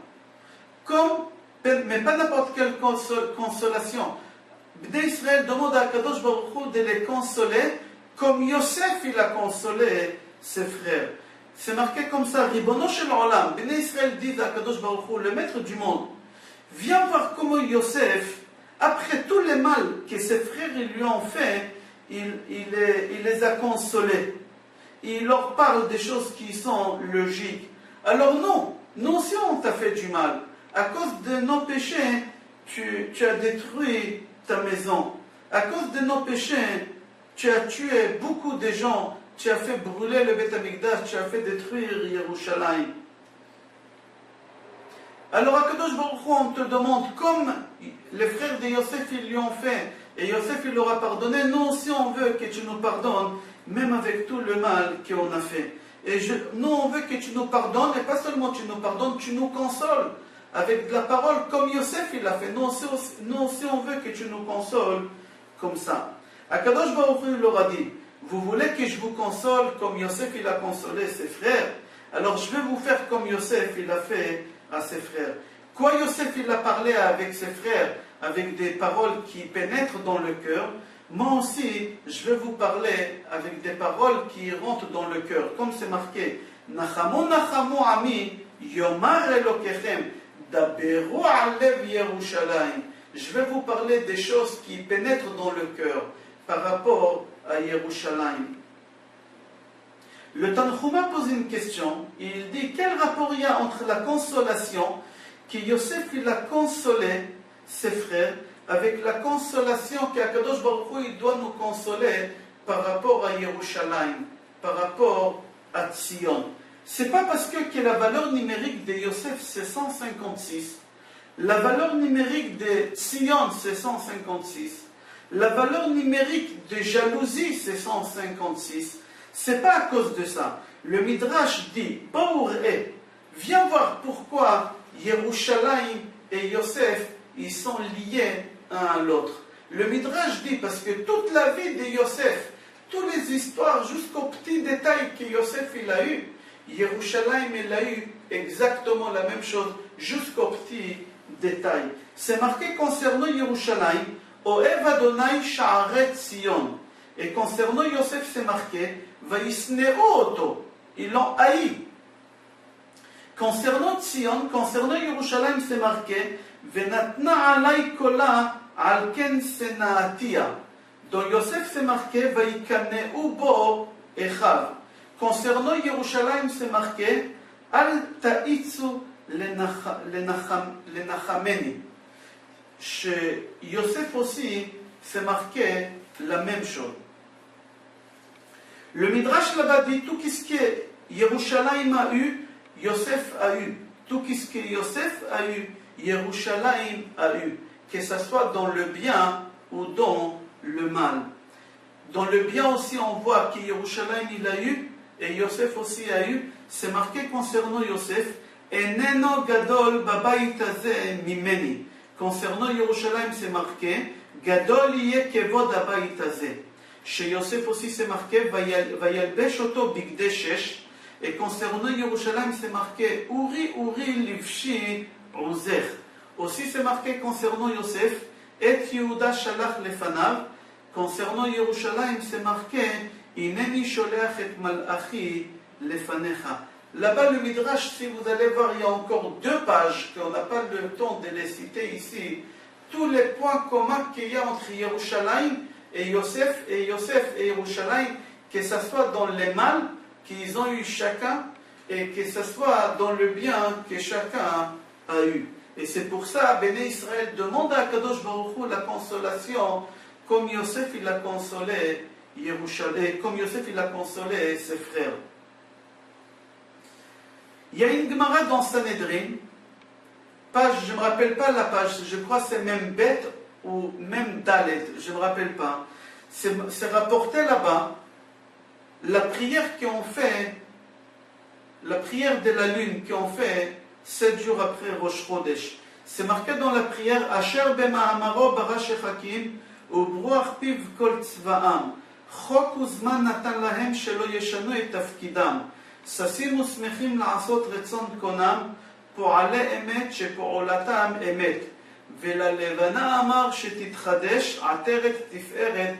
Speaker 1: Mais pas n'importe quelle consolation. Béné Israël demande à Akadosh Baruch Hu de les consoler comme Yosef il a consolé ses frères. C'est marqué comme ça, Ribono shel Olam. Béné Israël dit à Akadosh Baruch Hu, le maître du monde, viens voir comment Yosef, après tous les mal que ses frères lui ont fait, il les a consolés. Il leur parle des choses qui sont logiques. Alors non, nous aussi on t'a fait du mal. À cause de nos péchés, tu as détruit ta maison. À cause de nos péchés, tu as tué beaucoup de gens. Tu as fait brûler le Beth Amikdash, tu as fait détruire Yerushalayim. Alors Akadosh Baruch Hu, on te demande, comme les frères de Yosef ils lui ont fait, et Yosef il leur a pardonné, nous aussi on veut que tu nous pardonnes, même avec tout le mal qu'on a fait. Et nous on veut que tu nous pardonnes, et pas seulement tu nous pardonnes, tu nous consoles, avec de la parole comme Yosef il l'a fait. Nous aussi on veut que tu nous consoles comme ça. Akadosh Baruch Hu leur a dit, vous voulez que je vous console comme Yosef il a consolé ses frères? Alors je vais vous faire comme Yosef il a fait à ses frères. Quoi Yosef il a parlé avec ses frères, avec des paroles qui pénètrent dans le cœur. Moi aussi, je vais vous parler avec des paroles qui rentrent dans le cœur. Comme c'est marqué, Nachamu Nachamu Ami, Yomar Elokechem, Daberu Alev Yerushalayim. Je vais vous parler des choses qui pénètrent dans le cœur par rapport à Yerushalayim. Le Tanchuma pose une question. Il dit, quel rapport il y a entre la consolation que Yosef il a consolé ses frères avec la consolation qu'Akadosh Baruch Hu il doit nous consoler par rapport à Yerushalayim, par rapport à Tzion. C'est pas parce que la valeur numérique de Yosef c'est 156, la valeur numérique de Tzion c'est 156, la valeur numérique de jalousie c'est 156. C'est pas à cause de ça. Le Midrash dit, Baouré, viens voir pourquoi Yerushalayim et Yosef ils sont liés un à l'autre. Le Midrash dit parce que toute la vie de Yosef, toutes les histoires jusqu'aux petits détails que Yosef il a eu, Yerushalayim il a eu exactement la même chose jusqu'aux petits détails. C'est marqué concernant Yerushalayim, Oev Adonai Sha'aret Sion. Et concernant Yosef c'est marqué, Vaisneo Oto. Ils l'ont haï. Concernant Sion, concernant Yerushalayim c'est marqué, Venatna alay kola alken senaatia. Dans Yosef c'est marqué Vaikaneu bo echav. Concernant Yerushalayim c'est marqué Al ta'itzu lenachameni. Chez Yosef aussi c'est marqué la même chose. Le Midrash là-bas dit tout ce que Yerushalayim a eu, Yosef a eu. Tout ce que Yosef a eu, Yerushalayim a eu, que ce soit dans le bien ou dans le mal. Dans le bien aussi, on voit que Yerushalayim il a eu, et Yosef aussi a eu, c'est marqué concernant Yosef, Eneno gadol babayit hazeh mimeni. Concernant Yerushalayim, c'est marqué, Gadol yeh kevod habayit hazeh. Chez Yosef aussi, c'est marqué, Vayalbesh oto bigdei shesh. Et concernant Yerushalayim, c'est marqué, Uri Uri livshi Uzer. Aussi c'est marqué concernant Yosef, Et Yehuda shalach lefanav. Concernant Yerushalayim, c'est marqué, Ineni sholeach et malachi lefanecha. Là-bas, le Midrash, si vous allez voir, il y a encore 2 pages, qu'on n'a pas le temps de les citer ici. Tous les points communs qu'il y a entre Yerushalayim et Yosef et Yerushalayim, que ce soit dans les mal qu'ils ont eu chacun, et que ce soit dans le bien que chacun a eu. Et c'est pour ça, Béné Israël demande à Kadosh Baruch Hu la consolation, comme Yosef il a consolé Yerushalayim, comme Yosef il a consolé ses frères. Il y a une Gemara dans Sanhedrin, page, je ne me rappelle pas la page, je crois que c'est même Bet ou même Dalet, je ne me rappelle pas. C'est rapporté là-bas, la prière qu'ils ont fait, la prière de la lune qu'ils ont fait 7 jours après Rosh Chodesh. C'est marqué dans la prière Asher b'ma'amaro barash hakim ubruach piv kol tzva'am chok uzman natan lahem shelo yeshanu et tafkidam sasim usmechim la'asot retzon konam po'ale emet shepo'olatam emet וללבנה אמר שתתחדש עטרת תפארת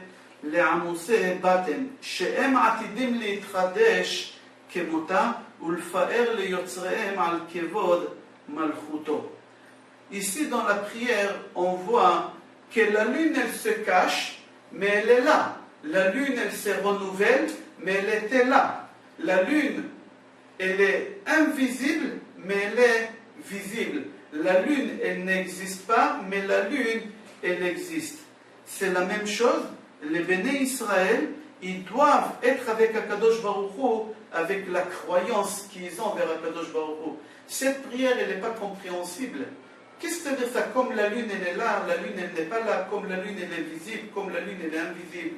Speaker 1: לעמוסי בטן שהם עתידים להתחדש כמותה ולפאר ליוצריהם על כבוד מלכותו. Ici dans la prière on voit que la lune elle se cache mais elle est là. La lune elle se renouvelle mais elle était là. La lune elle est invisible mais elle est visible. La lune, elle n'existe pas, mais la lune, elle existe. C'est la même chose. Les Béné Israël, ils doivent être avec Akadosh Baruch Hu, avec la croyance qu'ils ont vers Akadosh Baruch Hu. Cette prière, elle n'est pas compréhensible. Qu'est-ce que ça veut dire ça? Comme la lune, elle est là, la lune, elle n'est pas là. Comme la lune, elle est visible, comme la lune, elle est invisible.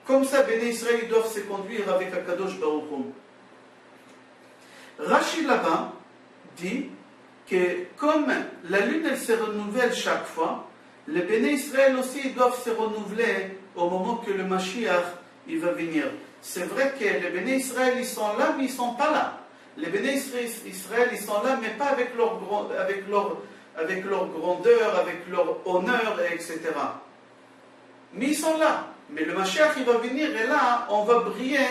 Speaker 1: Comme ça, Béné Israël, ils doivent se conduire avec Akadosh Baruch Hu. Rashi là-bas dit que comme la lune elle se renouvelle chaque fois, les Béné Israël aussi doivent se renouveler au moment que le Mashiach il va venir. C'est vrai que les Béné Israël ils sont là mais ils ne sont pas là. Les Béné Israël ils sont là mais pas avec leur grandeur, avec leur honneur, etc. Mais ils sont là. Mais le Mashiach il va venir et là on va briller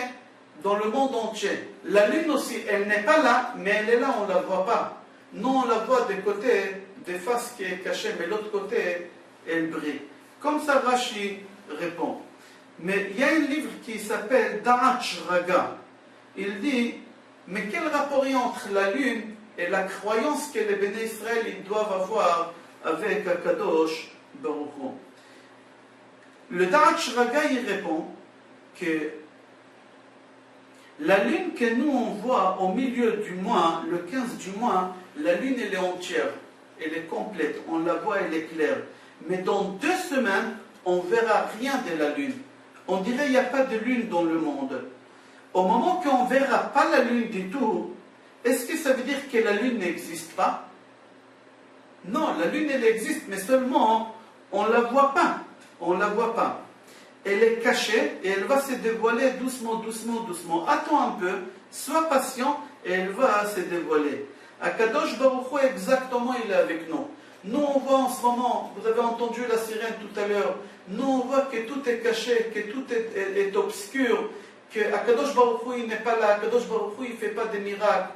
Speaker 1: dans le monde entier. La lune aussi elle n'est pas là mais elle est là, on ne la voit pas. Nous, on la voit des côtés, des faces qui est cachée, mais l'autre côté, elle brille. Comme ça, Rashi répond. Mais il y a un livre qui s'appelle Da'at Shraga. Il dit, mais quel rapport y a entre la lune et la croyance que les Béné Israël ils doivent avoir avec Akadosh Baruch Hu? Le Da'at Shraga, il répond que la lune que nous on voit au milieu du mois, le 15 du mois, la lune elle est entière, elle est complète, on la voit, elle est claire. Mais dans 2 semaines, on ne verra rien de la lune. On dirait qu'il n'y a pas de lune dans le monde. Au moment qu'on ne verra pas la lune du tout, est-ce que ça veut dire que la lune n'existe pas? Non, la lune elle existe, mais seulement on ne la voit pas. On ne la voit pas. Elle est cachée et elle va se dévoiler doucement, doucement, doucement. Attends un peu, sois patient et elle va se dévoiler. Akadosh Baruch Hu, exactement, il est avec nous. Nous, on voit en ce moment, vous avez entendu la sirène tout à l'heure, nous, on voit que tout est caché, que tout est obscur, que Akadosh Baruch Hu, il n'est pas là, Akadosh Baruch Hu, il ne fait pas de miracles.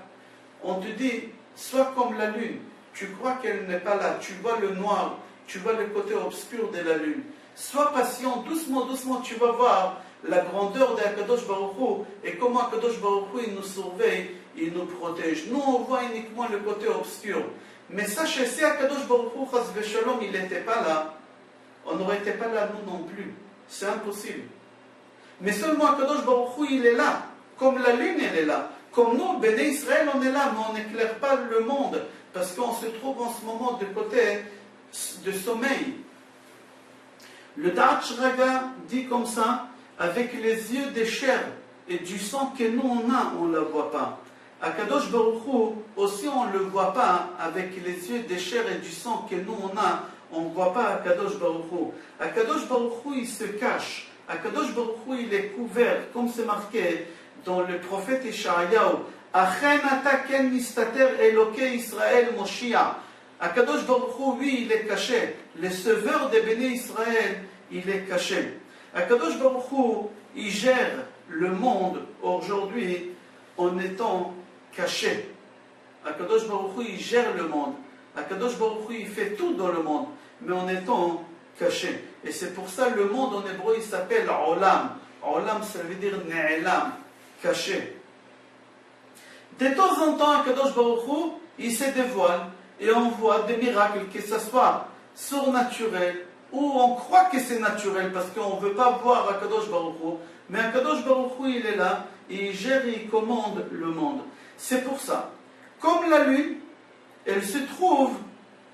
Speaker 1: On te dit, sois comme la lune. Tu crois qu'elle n'est pas là, tu vois le noir, tu vois le côté obscur de la lune. Sois patient, doucement, doucement, tu vas voir la grandeur d'Akadosh Baruch Hu et comment Akadosh Baruch Hu il nous surveille, il nous protège. Nous, on voit uniquement le côté obscur. Mais sachez, si Akadosh Baruch Hu, Chas v'Shalom, il n'était pas là, on n'aurait été pas là, nous non plus. C'est impossible. Mais seulement Akadosh Baruch Hu, il est là. Comme la lune, elle est là. Comme nous, Béné Israël, on est là, mais on n'éclaire pas le monde. Parce qu'on se trouve en ce moment de côté de sommeil. Le Da'at Shraga dit comme ça, avec les yeux des chairs et du sang que nous on ne la voit pas. Akadosh Baruch Hu, aussi on ne le voit pas avec les yeux des chairs et du sang que nous on ne voit pas Akadosh Baruch Hu. Akadosh Baruch Hu, il se cache. Akadosh Baruch Hu, il est couvert, comme c'est marqué dans le prophète Ishayahu. Achen ata ken mistater Elokei Israël Moshiach. Akadosh Baruch Hu, lui, il est caché. Le sauveur des Béné Israël, il est caché. Akadosh Baruch Hu, il gère le monde aujourd'hui en étant caché. Akadosh Baruch Hu, il gère le monde. Akadosh Baruch Hu, il fait tout dans le monde, mais en étant caché. Et c'est pour ça le monde en hébreu, il s'appelle Olam. Olam, ça veut dire Ne'elam, caché. De temps en temps, Akadosh Baruch Hu, il se dévoile. Et on voit des miracles, que ce soit surnaturels où on croit que c'est naturel parce qu'on ne veut pas voir Akadosh Baruch Hu, mais Akadosh Baruch Hu, il est là, il gère et il commande le monde. C'est pour ça, comme la lune, elle se trouve,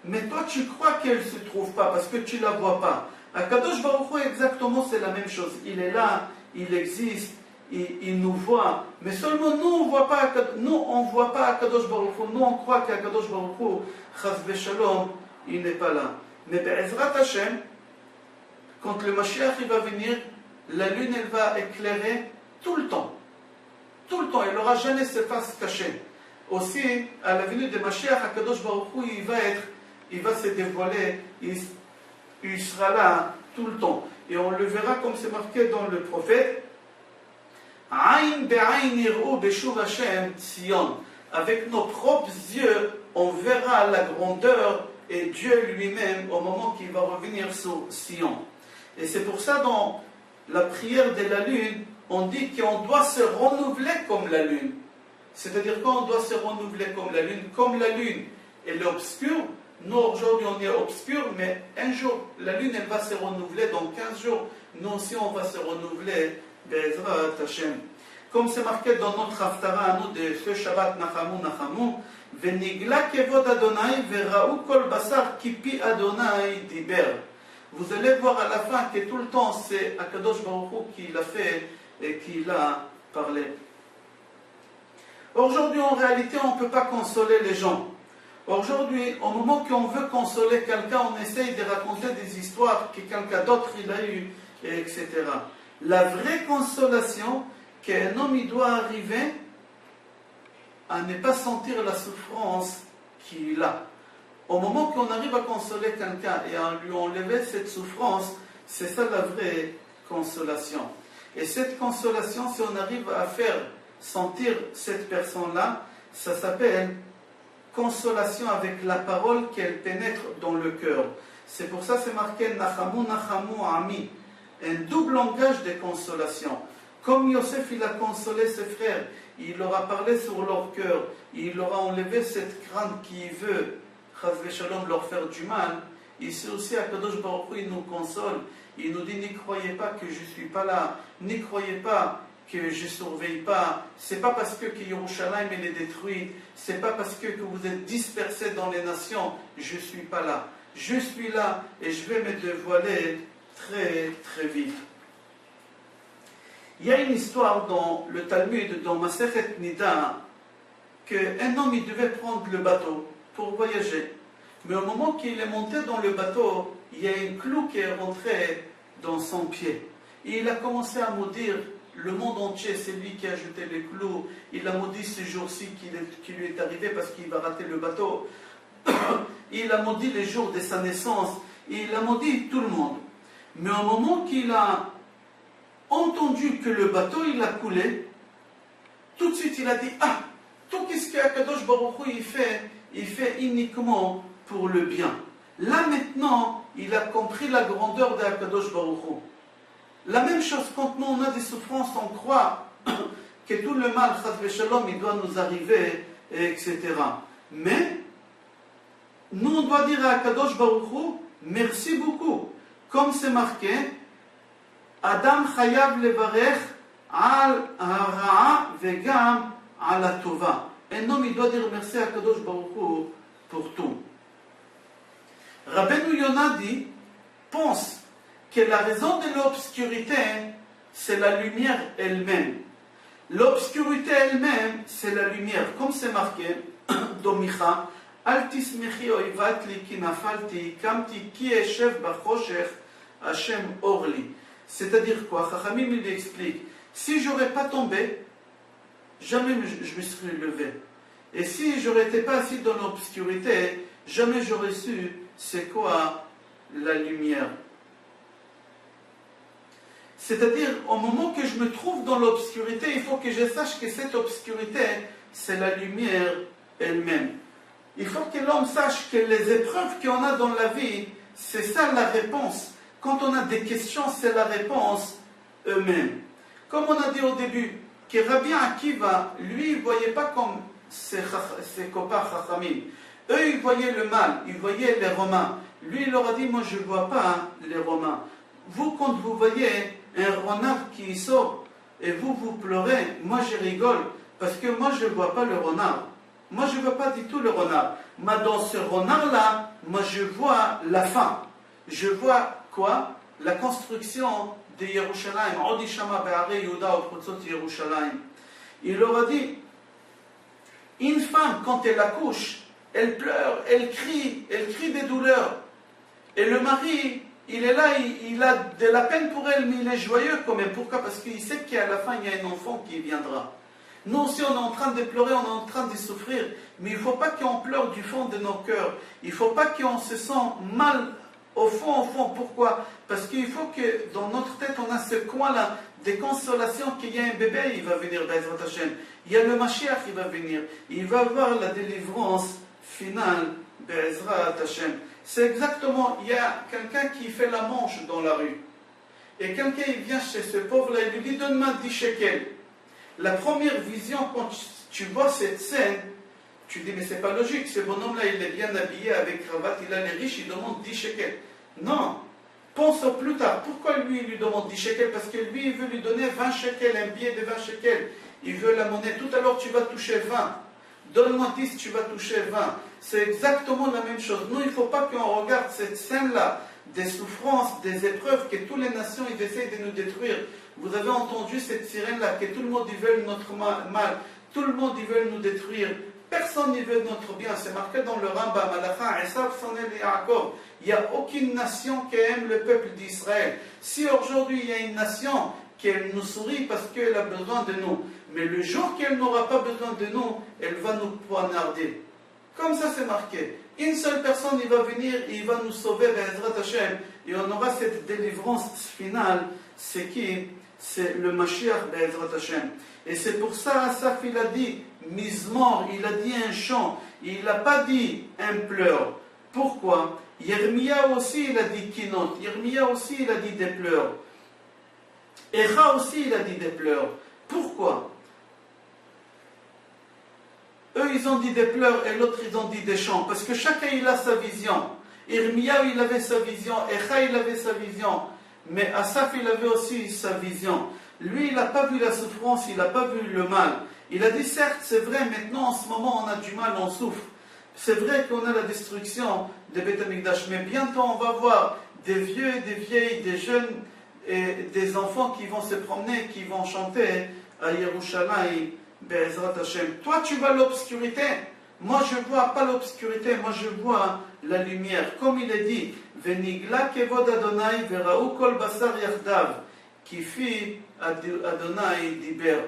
Speaker 1: mais toi tu crois qu'elle ne se trouve pas parce que tu ne la vois pas. Akadosh Baruch Hu, exactement, c'est la même chose. Il est là, il existe, il nous voit, mais seulement nous, on voit pas, nous, on voit pas Akadosh Baruch Hu. Nous, on croit qu'Akadosh Baruch Hu, Chas v'Shalom, il n'est pas là. Mais Be'ezrat Hashem, quand le Mashiach il va venir, la lune elle va éclairer tout le temps. Tout le temps, elle n'aura jamais ses faces cachées. Aussi, à la venue de Mashiach, Akadosh Baruch Hu, il va se dévoiler, il sera là tout le temps. Et on le verra comme c'est marqué dans le prophète. Aïn be'aïn ir'u beshuv Hashem Tzion. Avec nos propres yeux, on verra la grandeur et Dieu lui-même au moment qu'il va revenir sur Sion. Et c'est pour ça dans la prière de la lune, on dit qu'on doit se renouveler comme la lune. C'est-à-dire qu'on doit se renouveler comme la lune, elle est obscure. Nous aujourd'hui on est obscur, mais un jour la lune elle va se renouveler, dans 15 jours, nous aussi on va se renouveler, Be'ezrat Hashem. Comme c'est marqué dans notre Haftara à nous de ce Shabbat Nachamu Nachamu, Venigla kevod Adonai vera'u kol basar kipi Adonai diber. Vous allez voir à la fin que tout le temps c'est Akadosh Baruch Hu qui l'a fait et qui l'a parlé. Aujourd'hui en réalité on ne peut pas consoler les gens. Aujourd'hui, au moment qu'on veut consoler quelqu'un, on essaye de raconter des histoires que quelqu'un d'autre il a eu, etc. La vraie consolation, qu'un homme il doit arriver à ne pas sentir la souffrance qu'il a. Au moment qu'on arrive à consoler quelqu'un et à lui enlever cette souffrance, c'est ça la vraie consolation. Et cette consolation, si on arrive à faire sentir cette personne-là, ça s'appelle consolation avec la parole qu'elle pénètre dans le cœur. C'est pour ça c'est marqué Nachamu Nachamu Ami, un double langage de consolation. Comme Yosef il a consolé ses frères, il leur a parlé sur leur cœur, il leur a enlevé cette crainte qui veut, Chas v'Shalom, leur faire du mal. Ici aussi, Akadosh Baruch Hu, il nous console, il nous dit, n'y croyez pas que je ne suis pas là, n'y croyez pas que je ne surveille pas, c'est pas parce que Yerushalayim est détruite, c'est pas parce que vous êtes dispersés dans les nations, je ne suis pas là. Je suis là et je vais me dévoiler très très vite. Il y a une histoire dans le Talmud, dans Masechet Nida, qu'un homme il devait prendre le bateau pour voyager. Mais au moment qu'il est monté dans le bateau, il y a un clou qui est rentré dans son pied. Et il a commencé à maudire le monde entier, c'est lui qui a jeté les clous. Il a maudit ce jour-ci qui lui est arrivé parce qu'il va rater le bateau. Il a maudit les jours de sa naissance. Il a maudit tout le monde. Mais au moment qu'il a entendu que le bateau il a coulé, tout de suite il a dit, ah, tout ce qu'Akadosh Baruch Hu il fait uniquement pour le bien. Là maintenant, il a compris la grandeur d'Akadosh Baruch Hu. La même chose quand nous on a des souffrances, on croit que tout le mal, Chas v'Shalom, il doit nous arriver, etc. Mais nous on doit dire à Akadosh Baruch Hu, merci beaucoup. Comme c'est marqué, Adam chayav levarech al hara'a vegam al atova. Un homme il doit dire merci à Akadosh Baruch Hu pour tout. Rabbeinu Yonah dit, pense que la raison de l'obscurité, c'est la lumière elle-même. L'obscurité elle-même, c'est la lumière. Comme c'est marqué dans Micha, Al tismechi oivat li ki nafalti, kamti ki eshev bachoshech, Hashem orli. C'est-à-dire quoi? Chachamim il explique, si j'aurais pas tombé, jamais je me serais levé. Et si j'aurais été pas assis dans l'obscurité, jamais j'aurais su c'est quoi la lumière. C'est-à-dire, au moment que je me trouve dans l'obscurité, il faut que je sache que cette obscurité, c'est la lumière elle-même. Il faut que l'homme sache que les épreuves qu'on a dans la vie, c'est ça la réponse. Quand on a des questions, c'est la réponse eux-mêmes. Comme on a dit au début, que Rabbi Akiva, lui, il ne voyait pas comme ses copains Chachamim. Eux, ils voyaient le mal, ils voyaient les Romains. Lui, il leur a dit, moi je ne vois pas les Romains. Vous, quand vous voyez un renard qui sort et vous pleurez, moi je rigole parce que moi je ne vois pas le renard. Moi je ne vois pas du tout le renard. Mais dans ce renard-là, moi je vois la fin. Je vois quoi? La construction de Yerushalayim. Il leur a dit, une femme, quand elle accouche, elle pleure, elle crie des douleurs. Et le mari, il est là, il a de la peine pour elle, mais il est joyeux quand même. Pourquoi? Parce qu'il sait qu'à la fin, il y a un enfant qui viendra. Nous aussi, on est en train de pleurer, on est en train de souffrir. Mais il ne faut pas qu'on pleure du fond de nos cœurs. Il ne faut pas qu'on se sente mal au fond. Pourquoi? Parce qu'il faut que dans notre tête, on a ce coin-là de consolation qu'il y a un bébé, il va venir, Be'ezrat Hashem. Il y a le Mashiach qui va venir. Il va avoir la délivrance finale, Be'ezrat Hashem. C'est exactement, il y a quelqu'un qui fait la manche dans la rue. Et quelqu'un, il vient chez ce pauvre-là, il lui dit, donne-moi 10 shekels. La première vision, quand tu vois cette scène, tu dis, mais c'est pas logique, ce bonhomme-là, il est bien habillé avec cravate, il a les riches, il demande 10 shekels. Non, pense au plus tard. Pourquoi lui, il lui demande 10 shekels? Parce que lui, il veut lui donner 20 shekels, un billet de 20 shekels. Il veut la monnaie. Tout à l'heure, tu vas toucher 20. Donne-moi 10, tu vas toucher 20. C'est exactement la même chose. Nous, il ne faut pas qu'on regarde cette scène-là, des souffrances, des épreuves, que toutes les nations, ils essayent de nous détruire. Vous avez entendu cette sirène-là, que tout le monde, ils veulent notre mal. Tout le monde, ils veulent nous détruire. Personne ne veut notre bien. C'est marqué dans le Rambam, à la fin, il n'y a aucune nation qui aime le peuple d'Israël. Si aujourd'hui, il y a une nation qui nous sourit parce qu'elle a besoin de nous, mais le jour qu'elle n'aura pas besoin de nous, elle va nous poignarder. Comme ça, c'est marqué. Une seule personne, il va venir et il va nous sauver, Be'ezrat Hashem, et on aura cette délivrance finale. C'est qui? C'est le Mashiach, Be'ezrat Hashem. Et c'est pour ça, Asaf, il a dit Mizmor, il a dit un chant, il n'a pas dit un pleur. Pourquoi? Yermia aussi, il a dit Kinot. Yermia aussi, il a dit des pleurs. Echa aussi, il a dit des pleurs. Pourquoi? Eux, ils ont dit des pleurs et l'autre, ils ont dit des chants. Parce que chacun, il a sa vision. Yermia, il avait sa vision. Echa, il avait sa vision. Mais Asaf, il avait aussi sa vision. Lui, il n'a pas vu la souffrance, il n'a pas vu le mal. Il a dit, certes, c'est vrai, maintenant, en ce moment, on a du mal, on souffre. C'est vrai qu'on a la destruction de Beth Amikdash, mais bientôt, on va voir des vieux et des vieilles, des jeunes et des enfants qui vont se promener, qui vont chanter à Yerushalayim, Be'ezrat Hashem. Toi, tu vois l'obscurité. Moi, je ne vois pas l'obscurité, moi, je vois la lumière. Comme il est dit, Venigla kevod Adonai vera'u kol basar yachdav, qui fit Adonai diber.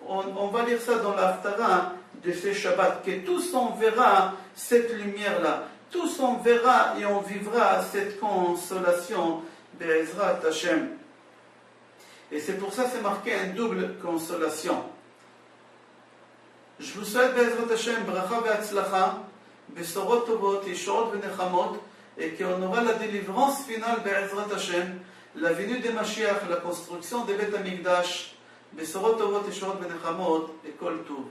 Speaker 1: On va lire ça dans l'Haftara de ce Shabbat, que tous on verra cette lumière-là. Tous on verra et on vivra cette consolation, Be'ezrat Hashem. Et c'est pour ça que c'est marqué une double consolation. Je vous souhaite, Be'ezrat Hashem, bracha ve'atzlacha, besorot tovot, yeshurot ve'nechamot, et qu'on aura la délivrance finale, Be'ezrat Hashem, la venue de Mashiach, la construction de Beth Amikdash, besorot tovot, yeshurot ve'nechamot, et kol tov.